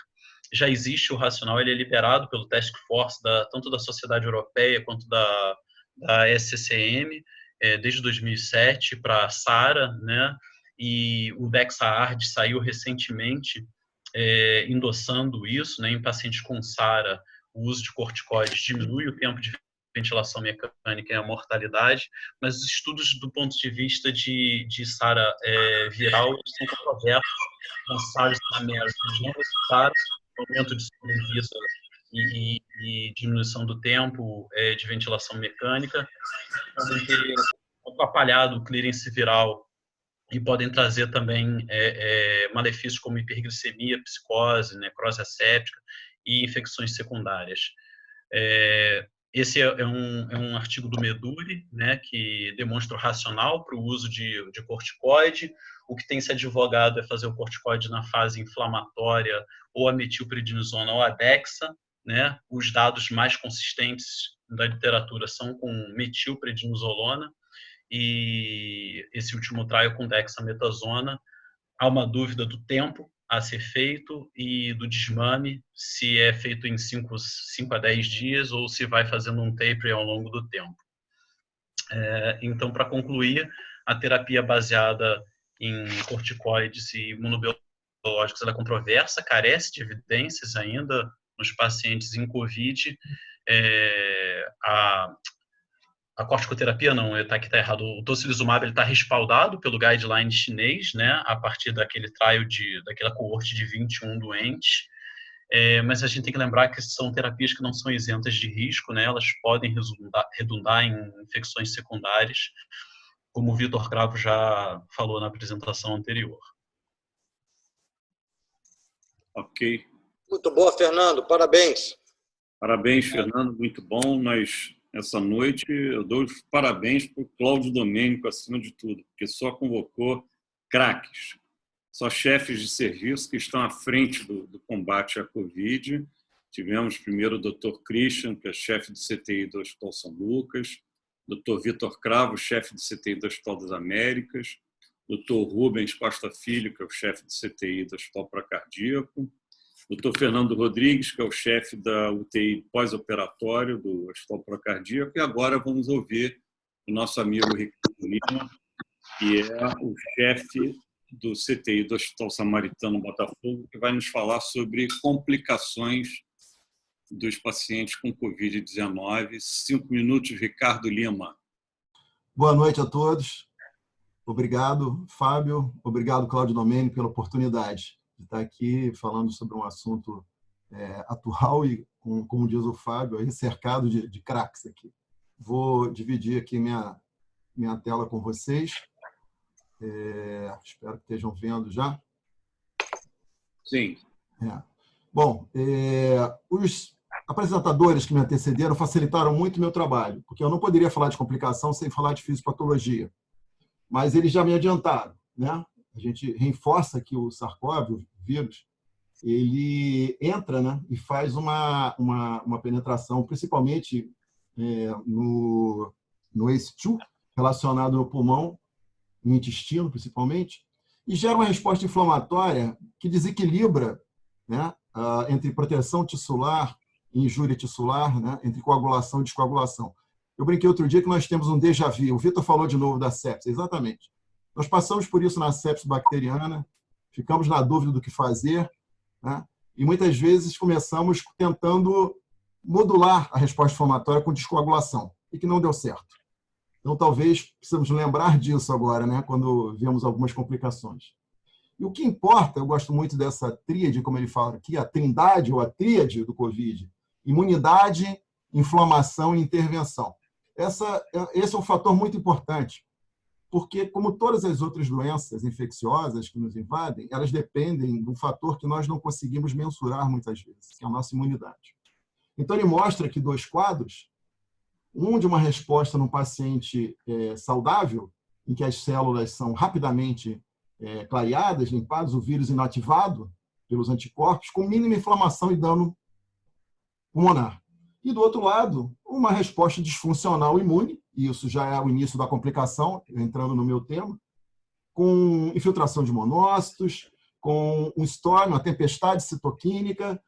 Já existe o racional, ele é liberado pelo Task Force, tanto da Sociedade Europeia quanto da SCCM, desde 2007, para a SARA, né? E o DexaARD saiu recentemente endossando isso, né? Em pacientes com SARA, o uso de corticoides diminui o tempo de ventilação mecânica e a mortalidade, mas os estudos do ponto de vista de SARA viral são controversos, lançados na American SARA, aumento de sobrevida e diminuição do tempo de ventilação mecânica, podem ter atrapalhado o clearance viral e podem trazer também malefícios como hiperglicemia, psicose, necrose asséptica e infecções secundárias. Esse é um artigo do Meduri, né, que demonstra o racional para o uso de corticoide. O que tem se advogado é fazer o corticoide na fase inflamatória, ou a metilprednisona ou a dexa, né? Os dados mais consistentes da literatura são com metilprednisolona, e esse último trial com dexametasona. Há uma dúvida do tempo a ser feito e do desmame, se é feito em 5 a 10 dias ou se vai fazendo um taper ao longo do tempo. Então, para concluir, a terapia baseada em corticoides e imunobiológicos ela é controversa, carece de evidências ainda nos pacientes em COVID. A corticoterapia não, aqui está errado. O tocilizumab está respaldado pelo guideline chinês, né, a partir daquele trial daquela coorte de 21 doentes. Mas a gente tem que lembrar que são terapias que não são isentas de risco, né? Elas podem redundar em infecções secundárias. como o Vitor Cravo já falou na apresentação anterior. Ok. Muito boa, Fernando. Parabéns. Parabéns, Fernando. Muito bom. Mas essa noite eu dou os parabéns para o Cláudio Domênico, acima de tudo, porque só convocou craques, só chefes de serviço que estão à frente do combate à Covid. Tivemos primeiro o Dr. Christian, que é chefe do CTI do Hospital São Lucas, Dr. Vitor Cravo, chefe do CTI do Hospital das Américas, Dr. Rubens Costa Filho, que é o chefe do CTI do Hospital Procardíaco, Dr. Fernando Rodrigues, que é o chefe da UTI pós-operatório do Hospital Procardíaco, e agora vamos ouvir o nosso amigo Ricardo Lima, que é o chefe do CTI do Hospital Samaritano Botafogo, que vai nos falar sobre complicações dos pacientes com Covid-19. 5 minutos, Ricardo Lima. Boa noite a todos. Obrigado, Fábio. Obrigado, Cláudio Domênico, pela oportunidade de estar aqui falando sobre um assunto atual e, como diz o Fábio, aí, cercado de craques aqui. Vou dividir aqui minha tela com vocês. Espero que estejam vendo já. Sim. Bom, os apresentadores que me antecederam facilitaram muito o meu trabalho, porque eu não poderia falar de complicação sem falar de fisiopatologia. Mas eles já me adiantaram, né? A gente reforça que o SARS-CoV, o vírus, ele entra, né, e faz uma penetração, principalmente no ACE2, relacionado no pulmão, no intestino, principalmente, e gera uma resposta inflamatória que desequilibra, né, entre proteção tissular e injúria tissular, né, entre coagulação e descoagulação. Eu brinquei outro dia que nós temos um déjà vu. O Vitor falou de novo da sepsis. Exatamente. Nós passamos por isso na sepsis bacteriana, ficamos na dúvida do que fazer, né, e muitas vezes começamos tentando modular a resposta inflamatória com descoagulação, e que não deu certo. Então, talvez precisamos lembrar disso agora, né, quando vemos algumas complicações. E o que importa, eu gosto muito dessa tríade, como ele fala aqui, a trindade ou a tríade do Covid: imunidade, inflamação e intervenção. Esse é um fator muito importante, porque, como todas as outras doenças infecciosas que nos invadem, elas dependem de um fator que nós não conseguimos mensurar muitas vezes, que é a nossa imunidade. Então, ele mostra aqui 2 quadros, um de uma resposta num paciente saudável, em que as células são rapidamente clareadas, limpadas, o vírus inativado pelos anticorpos, com mínima inflamação e dano pulmonar. E, do outro lado, uma resposta disfuncional imune, e isso já é o início da complicação, entrando no meu tema, com infiltração de monócitos, com um storm, uma tempestade citoquínica,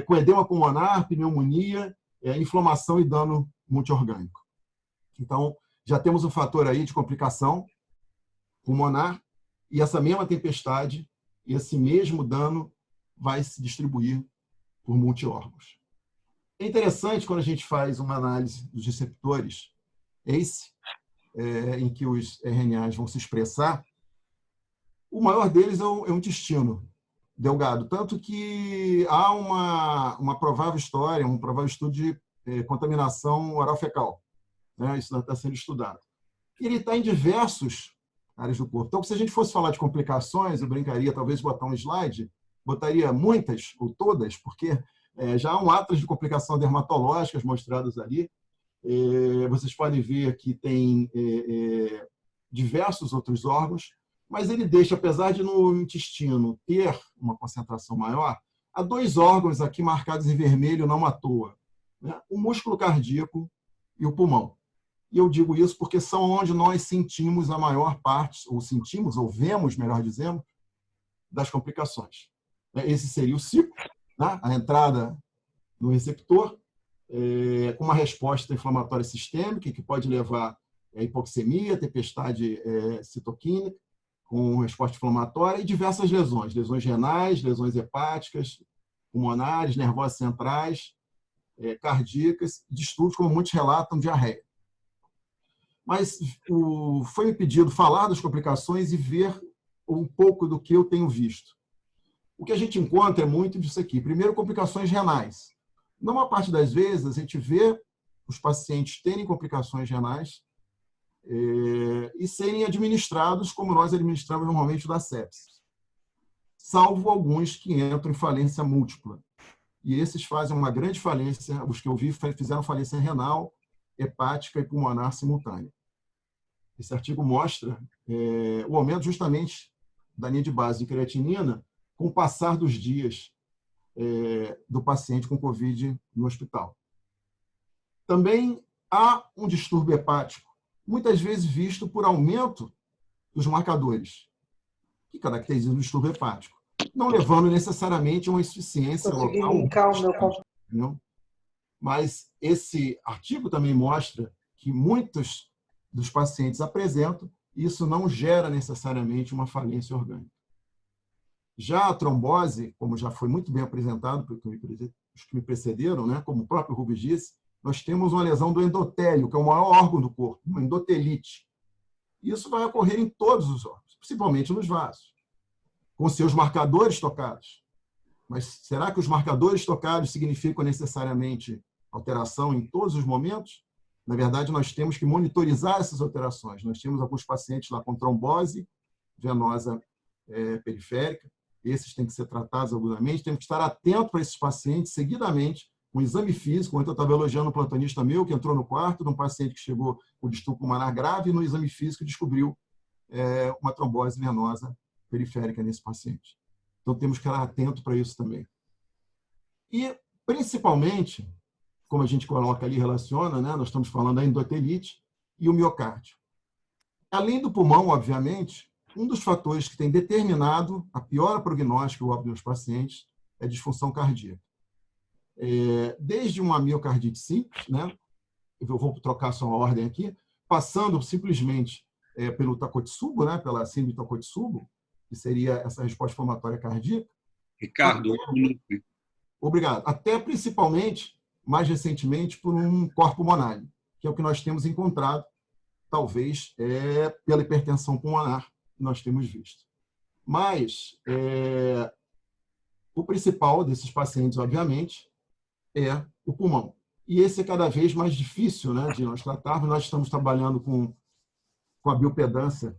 com edema pulmonar, pneumonia, inflamação e dano multiorgânico. Então, já temos um fator aí de complicação pulmonar, e essa mesma tempestade, esse mesmo dano vai se distribuir por multiórgãos. É interessante quando a gente faz uma análise dos receptores ACE, em que os RNAs vão se expressar, o maior deles é o intestino delgado, tanto que há uma provável história, um provável estudo de contaminação oral-fecal, né? Isso está sendo estudado. E ele está em diversas áreas do corpo. Então, se a gente fosse falar de complicações, eu brincaria, talvez botar um slide, botaria muitas ou todas, porque já há um atlas de complicações dermatológicas mostradas ali. Vocês podem ver que tem diversos outros órgãos, mas ele deixa, apesar de no intestino ter uma concentração maior, há 2 órgãos aqui marcados em vermelho, não à toa, né? O músculo cardíaco e o pulmão. E eu digo isso porque são onde nós sentimos a maior parte, ou sentimos, ou vemos, melhor dizendo, das complicações. Esse seria o ciclo, né? A entrada no receptor, com uma resposta inflamatória sistêmica, que pode levar a hipoxemia, tempestade citoquínica, com resposta inflamatória, e diversas lesões renais, lesões hepáticas, pulmonares, nervosas centrais, cardíacas, distúrbios, como muitos relatam, diarreia. Mas foi me pedido falar das complicações e ver um pouco do que eu tenho visto. O que a gente encontra é muito disso aqui. Primeiro, complicações renais. Na maior parte das vezes, a gente vê os pacientes terem complicações renais e serem administrados como nós administramos normalmente o da sepsis, salvo alguns que entram em falência múltipla. E esses fazem uma grande falência, os que eu vi fizeram falência renal, hepática e pulmonar simultânea. Esse artigo mostra o aumento justamente da linha de base de creatinina com o passar dos dias do paciente com Covid no hospital. Também há um distúrbio hepático, muitas vezes visto por aumento dos marcadores, que caracterizam o distúrbio hepático, não levando necessariamente a uma insuficiência local. Mas esse artigo também mostra que muitos dos pacientes apresentam, e isso não gera necessariamente uma falência orgânica. Já a trombose, como já foi muito bem apresentado pelos que me precederam, né, como o próprio Rubens disse, nós temos uma lesão do endotélio, que é o maior órgão do corpo, uma endotelite. Isso vai ocorrer em todos os órgãos, principalmente nos vasos, com seus marcadores tocados. Mas será que os marcadores tocados significam necessariamente alteração em todos os momentos? Na verdade, nós temos que monitorizar essas alterações. Nós temos alguns pacientes lá com trombose venosa periférica. Esses têm que ser tratados agudamente. Temos que estar atento para esses pacientes seguidamente, com exame físico. Ontem eu estava elogiando um plantonista meu que entrou no quarto de um paciente que chegou com distúrbio pulmonar grave e no exame físico descobriu uma trombose venosa periférica nesse paciente. Então, temos que estar atento para isso também. E, principalmente, como a gente coloca ali, relaciona, né? Nós estamos falando da endotelite e o miocárdio. Além do pulmão, obviamente, um dos fatores que tem determinado a piora prognóstica e o óbito dos pacientes é a disfunção cardíaca. Desde uma miocardite simples, né? Eu vou trocar só a ordem aqui, passando simplesmente pelo Takotsubo, né? Pela síndrome de Takotsubo, que seria essa resposta inflamatória cardíaca. Ricardo, obrigado. Até principalmente, mais recentemente, por um corpo pulmonar, que é o que nós temos encontrado, talvez pela hipertensão pulmonar que nós temos visto. Mas o principal desses pacientes, obviamente, é o pulmão. E esse é cada vez mais difícil, né, de nós tratarmos. Nós estamos trabalhando com a biopedância,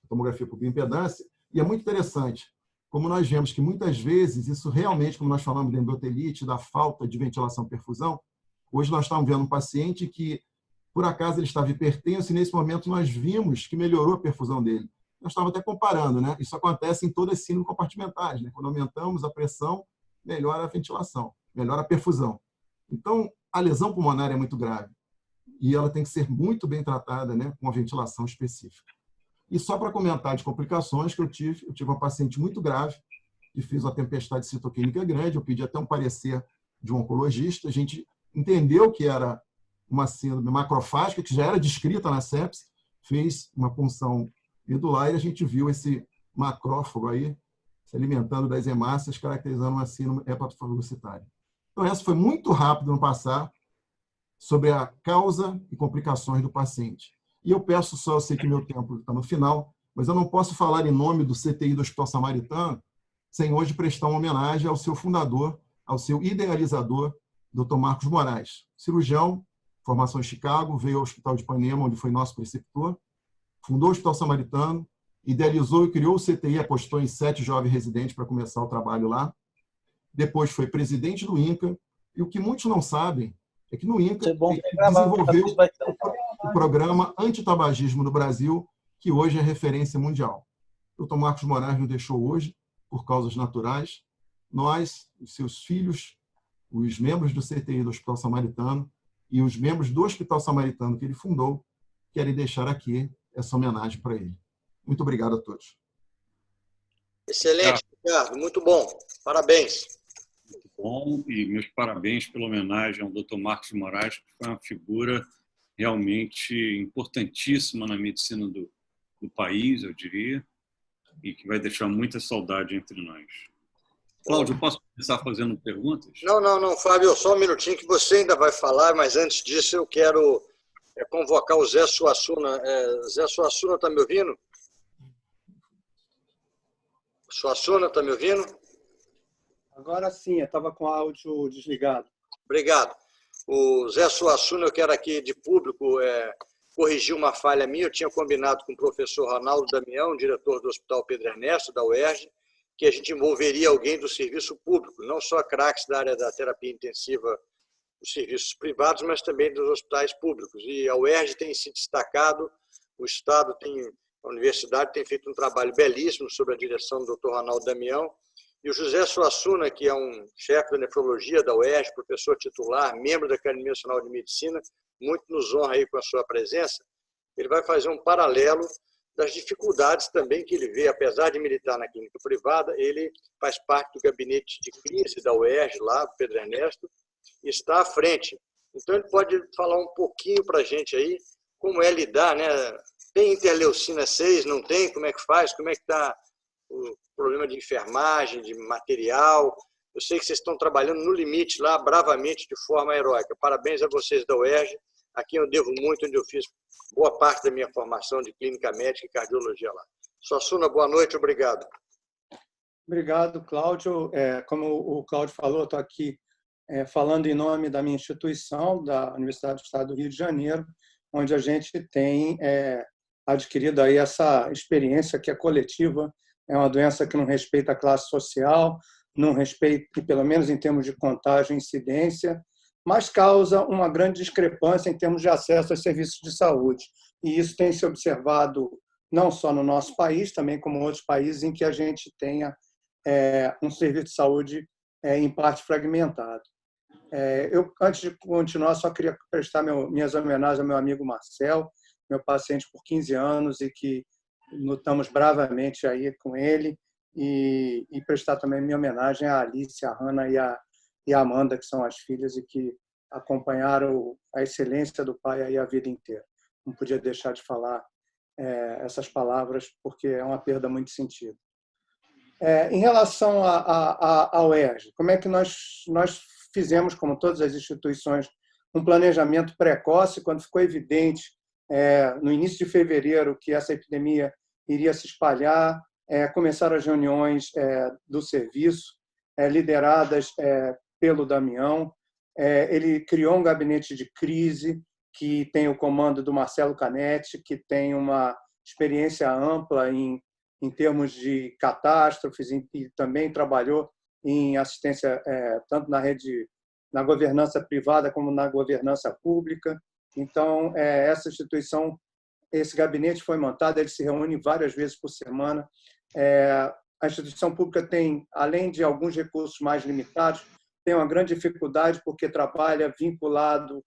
tomografia por bioimpedância, e é muito interessante, como nós vemos que muitas vezes isso realmente, como nós falamos de endotelite, da falta de ventilação e perfusão, hoje nós estamos vendo um paciente que, por acaso, ele estava hipertenso e nesse momento nós vimos que melhorou a perfusão dele. Nós estávamos até comparando, né? Isso acontece em todas as síndromes compartimentais, né? Quando aumentamos a pressão, melhora a ventilação, melhora a perfusão. Então, a lesão pulmonar é muito grave e ela tem que ser muito bem tratada, né, com uma ventilação específica. E só para comentar de complicações que eu tive uma paciente muito grave que fez uma tempestade citoquímica grande, eu pedi até um parecer de um oncologista, a gente entendeu que era uma síndrome macrofágica, que já era descrita na sepse, fez uma punção medular e a gente viu esse macrófago aí se alimentando das hemácias, caracterizando uma síndrome hepatofagocitária. Então, essa foi muito rápido no passar sobre a causa e complicações do paciente. E eu peço só, eu sei que meu tempo está no final, mas eu não posso falar em nome do CTI do Hospital Samaritano sem hoje prestar uma homenagem ao seu fundador, ao seu idealizador, Dr. Marcos Moraes. Cirurgião, formação em Chicago, veio ao Hospital de Ipanema, onde foi nosso preceptor, fundou o Hospital Samaritano, idealizou e criou o CTI, apostou em 7 jovens residentes para começar o trabalho lá. Depois foi presidente do INCA, e o que muitos não sabem é que no INCA ele desenvolveu o programa antitabagismo no Brasil, que hoje é referência mundial. O Dr. Marcos Moraes nos deixou hoje, por causas naturais. Nós, os seus filhos, os membros do CTI do Hospital Samaritano e os membros do Hospital Samaritano que ele fundou, querem deixar aqui essa homenagem para ele. Muito obrigado a todos. Excelente, Ricardo. Muito bom. Parabéns. Muito bom. E meus parabéns pela homenagem ao Dr. Marcos Moraes, que foi uma figura realmente importantíssima na medicina do país, eu diria, e que vai deixar muita saudade entre nós. Cláudio, posso começar fazendo perguntas? Não, Fábio, só um minutinho que você ainda vai falar, mas antes disso eu quero convocar o Zé Suassuna. Zé Suassuna, está me ouvindo? Suassuna, está me ouvindo? Agora sim, eu estava com o áudio desligado. Obrigado. O Zé Suassuna, eu quero aqui de público corrigiu uma falha minha. Eu tinha combinado com o professor Ronaldo Damião, diretor do Hospital Pedro Ernesto, da UERJ, que a gente envolveria alguém do serviço público, não só craques da área da terapia intensiva dos serviços privados, mas também dos hospitais públicos. E a UERJ tem se destacado, o Estado a universidade tem feito um trabalho belíssimo sob a direção do Dr. Ronaldo Damião, e o José Suassuna, que é um chefe da nefrologia da UERJ, professor titular, membro da Academia Nacional de Medicina, muito nos honra aí com a sua presença. Ele vai fazer um paralelo das dificuldades também que ele vê, apesar de militar na clínica privada, ele faz parte do gabinete de crise da UERJ, lá do Pedro Ernesto, e está à frente. Então, ele pode falar um pouquinho para a gente aí como é lidar, né? Tem interleucina 6, não tem? Como é que faz? Como é que está o problema de enfermagem, de material? Eu sei que vocês estão trabalhando no limite lá, bravamente, de forma heróica. Parabéns a vocês da UERJ, a quem eu devo muito, onde eu fiz boa parte da minha formação de clínica médica e cardiologia lá. Suassuna, boa noite, obrigado. Obrigado, Cláudio. Como o Cláudio falou, estou aqui falando em nome da minha instituição, da Universidade do Estado do Rio de Janeiro, onde a gente tem adquirido aí essa experiência que é coletiva. É uma doença que não respeita a classe social, não respeita, pelo menos em termos de contágio e incidência, mas causa uma grande discrepância em termos de acesso aos serviços de saúde. E isso tem se observado não só no nosso país, também como em outros países em que a gente tenha um serviço de saúde em parte fragmentado. Eu, antes de continuar, só queria prestar minhas homenagens ao meu amigo Marcel, meu paciente por 15 anos e que lutamos bravamente aí com ele, e prestar também minha homenagem à Alice, à Hannah e à Amanda, que são as filhas e que acompanharam a excelência do pai aí a vida inteira. Não podia deixar de falar essas palavras, porque é uma perda muito sentido. Em relação ao UERJ, como é que nós fizemos, como todas as instituições, um planejamento precoce quando ficou evidente, no início de fevereiro, que essa epidemia iria se espalhar. Começaram as reuniões do serviço, lideradas pelo Damião. Ele criou um gabinete de crise, que tem o comando do Marcelo Canetti, que tem uma experiência ampla em termos de catástrofes, e também trabalhou em assistência tanto na governança privada como na governança pública. Então, essa instituição, esse gabinete foi montado, ele se reúne várias vezes por semana. A instituição pública tem, além de alguns recursos mais limitados, tem uma grande dificuldade porque trabalha vinculado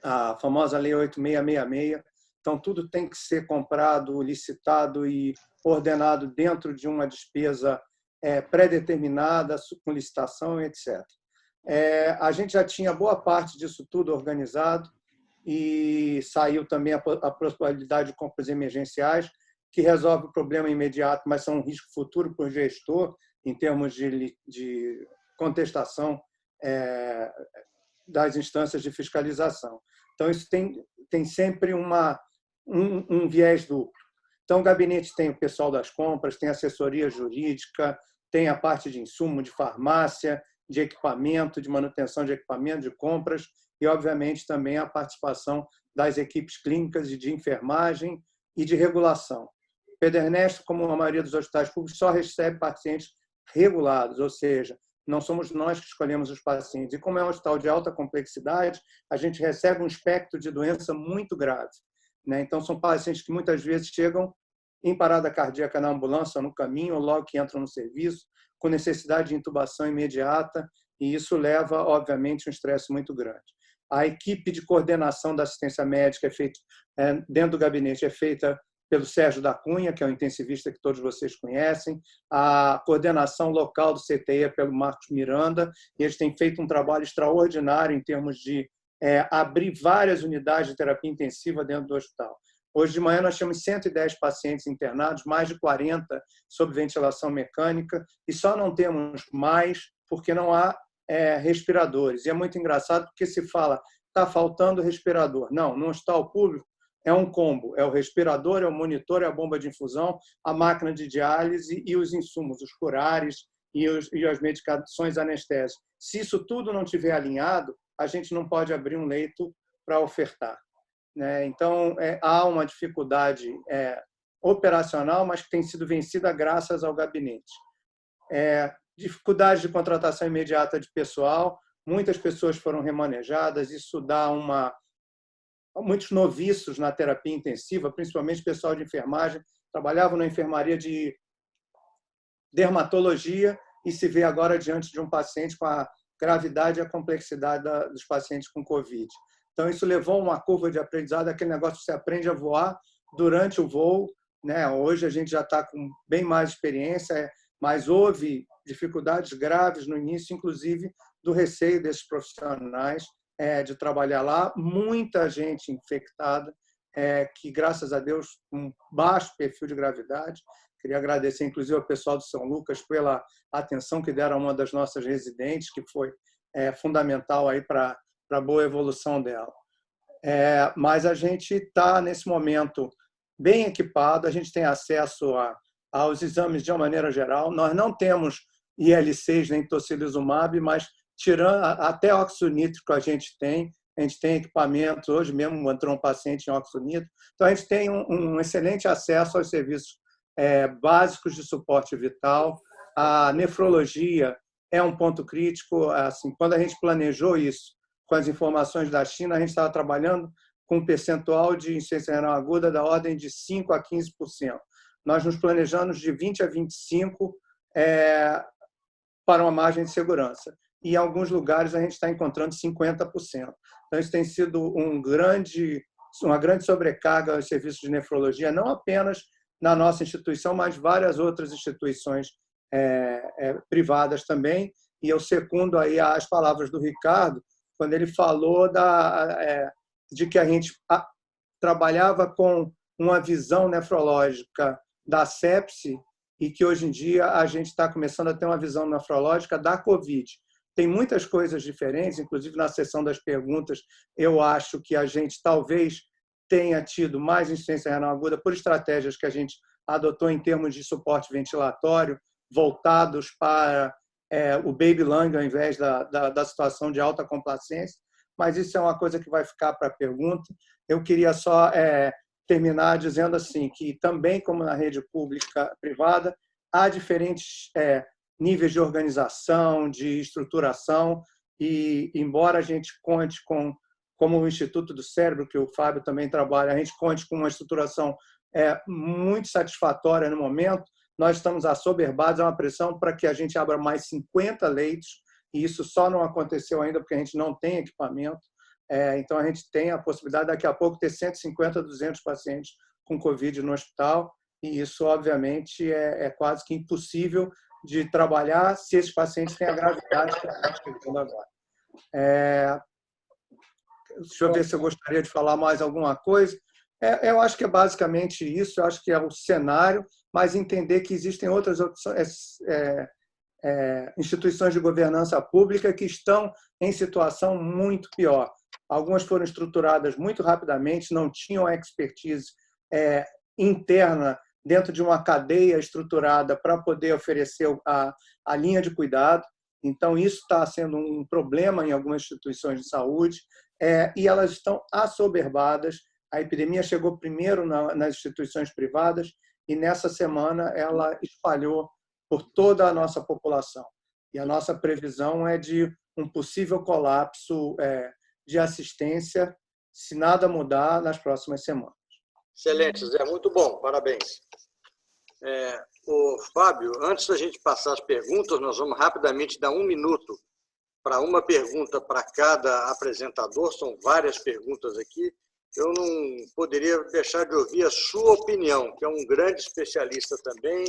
à famosa Lei 8666. Então, tudo tem que ser comprado, licitado e ordenado dentro de uma despesa pré-determinada, com licitação, etc. A gente já tinha boa parte disso tudo organizado, e saiu também a possibilidade de compras emergenciais, que resolve o problema imediato, mas são um risco futuro para o gestor, em termos de contestação das instâncias de fiscalização. Então, isso tem sempre um viés duplo. Então, o gabinete tem o pessoal das compras, tem assessoria jurídica, tem a parte de insumo, de farmácia, de equipamento, de manutenção de equipamento, de compras, e, obviamente, também a participação das equipes clínicas e de enfermagem e de regulação. Pedro Ernesto, como a maioria dos hospitais públicos, só recebe pacientes regulados, ou seja, não somos nós que escolhemos os pacientes. E como é um hospital de alta complexidade, a gente recebe um espectro de doença muito grave. Então, são pacientes que muitas vezes chegam em parada cardíaca na ambulância, no caminho, ou logo que entram no serviço, com necessidade de intubação imediata, e isso leva, obviamente, um estresse muito grande. A equipe de coordenação da assistência médica dentro do gabinete é feita pelo Sérgio da Cunha, que é o intensivista que todos vocês conhecem. A coordenação local do CTI é pelo Marcos Miranda, e eles têm feito um trabalho extraordinário em termos de abrir várias unidades de terapia intensiva dentro do hospital. Hoje de manhã nós tínhamos 110 pacientes internados, mais de 40 sob ventilação mecânica, e só não temos mais porque não há respiradores. E é muito engraçado porque se fala, está faltando respirador. Não, no hospital público é um combo, é o respirador, é o monitor, é a bomba de infusão, a máquina de diálise e os insumos, os curares e as medicações anestésicas. Se isso tudo não estiver alinhado, a gente não pode abrir um leito para ofertar. né? Então, há uma dificuldade operacional, mas que tem sido vencida graças ao gabinete. Dificuldade de contratação imediata de pessoal, muitas pessoas foram remanejadas, isso dá muitos noviços na terapia intensiva, principalmente pessoal de enfermagem, trabalhavam na enfermaria de dermatologia e se vê agora diante de um paciente com a gravidade e a complexidade dos pacientes com Covid. Então, isso levou uma curva de aprendizado, aquele negócio que você aprende a voar durante o voo, né? Hoje a gente já está com bem mais experiência, mas houve dificuldades graves no início, inclusive do receio desses profissionais de trabalhar lá. Muita gente infectada, que, graças a Deus, com baixo perfil de gravidade. Queria agradecer, inclusive, ao pessoal do São Lucas pela atenção que deram a uma das nossas residentes, que foi fundamental para a boa evolução dela. Mas a gente está, nesse momento, bem equipado, a gente tem acesso aos exames de uma maneira geral. Nós não temos IL-6 nem tocilizumab, mas tirando até óxido nítrico a gente tem equipamentos, hoje mesmo entrou um paciente em óxido nítrico, então a gente tem um excelente acesso aos serviços básicos de suporte vital. A nefrologia é um ponto crítico, assim, quando a gente planejou isso com as informações da China, a gente estava trabalhando com um percentual de insuficiência renal aguda da ordem de 5% a 15%. Nós nos planejamos de 20% a 25% para uma margem de segurança. E em alguns lugares a gente está encontrando 50%. Então, isso tem sido uma grande sobrecarga aos serviços de nefrologia, não apenas na nossa instituição, mas várias outras instituições privadas também. E eu secundo aí as palavras do Ricardo, quando ele falou de que a gente trabalhava com uma visão nefrológica da sepse e que hoje em dia a gente está começando a ter uma visão nefrológica da Covid. Tem muitas coisas diferentes, inclusive na sessão das perguntas, eu acho que a gente talvez tenha tido mais insuficiência renal aguda por estratégias que a gente adotou em termos de suporte ventilatório, voltados para o baby lung ao invés da situação de alta complacência, mas isso é uma coisa que vai ficar para a pergunta. Eu queria só terminar dizendo assim que também, como na rede pública privada, há diferentes níveis de organização, de estruturação, e embora a gente conte como o Instituto do Cérebro, que o Fábio também trabalha, a gente conte com uma estruturação muito satisfatória no momento, nós estamos assoberbados a uma pressão para que a gente abra mais 50 leitos, e isso só não aconteceu ainda porque a gente não tem equipamento. Então, a gente tem a possibilidade, daqui a pouco, ter 150, 200 pacientes com Covid no hospital, e isso, obviamente, é quase que impossível de trabalhar se esses pacientes têm a gravidade que a gente está tendo agora. Deixa eu ver se eu gostaria de falar mais alguma coisa. Eu acho que é basicamente isso, eu acho que é o cenário, mas entender que existem outras instituições de governança pública que estão em situação muito pior. Algumas foram estruturadas muito rapidamente, não tinham a expertise interna dentro de uma cadeia estruturada para poder oferecer a linha de cuidado. Então, isso está sendo um problema em algumas instituições de saúde, e elas estão assoberbadas. A epidemia chegou primeiro nas instituições privadas e, nessa semana, ela espalhou por toda a nossa população. E a nossa previsão é de um possível colapso de assistência, se nada mudar, nas próximas semanas. Excelente, Zé, muito bom, parabéns. Fábio, antes da gente passar as perguntas, nós vamos rapidamente dar 1 minuto para uma pergunta para cada apresentador, são várias perguntas aqui. Eu não poderia deixar de ouvir a sua opinião, que é um grande especialista também,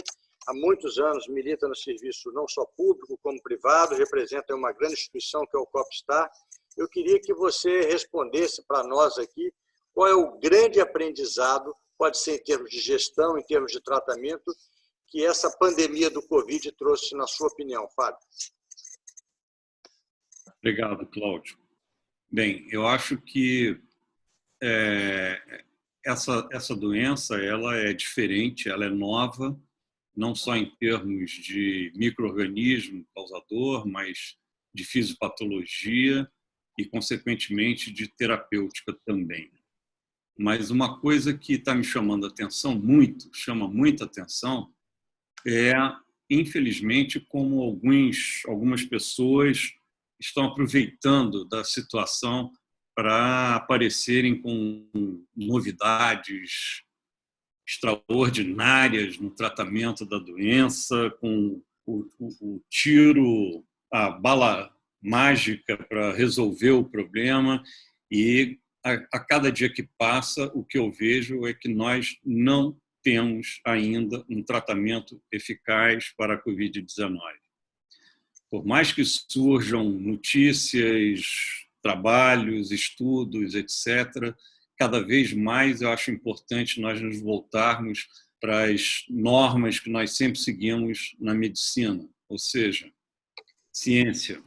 há muitos anos milita no serviço não só público como privado, representa uma grande instituição que é o COPSTAR. Eu queria que você respondesse para nós aqui qual é o grande aprendizado, pode ser em termos de gestão, em termos de tratamento, que essa pandemia do Covid trouxe, na sua opinião, Fábio. Obrigado, Cláudio. Bem, eu acho que essa doença ela é diferente, ela é nova, não só em termos de micro-organismo causador, mas de fisiopatologia e, consequentemente, de terapêutica também. Mas uma coisa que está me chamando a atenção chama muita atenção, é, infelizmente, como algumas pessoas estão aproveitando da situação para aparecerem com novidades extraordinárias no tratamento da doença, com o tiro, a bala mágica para resolver o problema. E a cada dia que passa, o que eu vejo é que nós não temos ainda um tratamento eficaz para a Covid-19. Por mais que surjam notícias, trabalhos, estudos, etc., cada vez mais eu acho importante nós nos voltarmos para as normas que nós sempre seguimos na medicina, ou seja, ciência,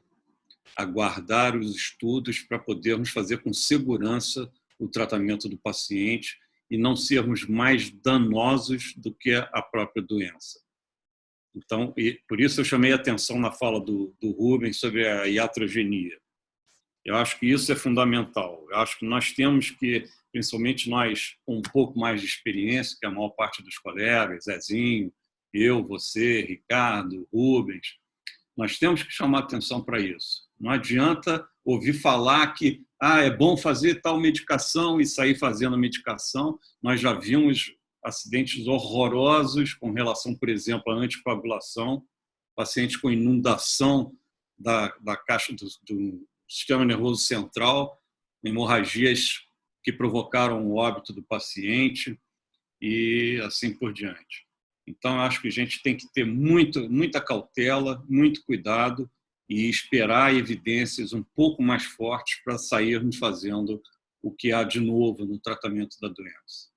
aguardar os estudos para podermos fazer com segurança o tratamento do paciente e não sermos mais danosos do que a própria doença. Então, por isso eu chamei a atenção na fala do Rubens sobre a iatrogenia. Eu acho que isso é fundamental. Eu acho que nós temos que, principalmente nós com um pouco mais de experiência, que a maior parte dos colegas, Zezinho, eu, você, Ricardo, Rubens, nós temos que chamar atenção para isso. Não adianta ouvir falar que é bom fazer tal medicação e sair fazendo a medicação. Nós já vimos acidentes horrorosos com relação, por exemplo, à anticoagulação, pacientes com inundação da caixa do sistema nervoso central, hemorragias que provocaram o óbito do paciente e assim por diante. Então, acho que a gente tem que ter muita cautela, muito cuidado e esperar evidências um pouco mais fortes para sairmos fazendo o que há de novo no tratamento da doença.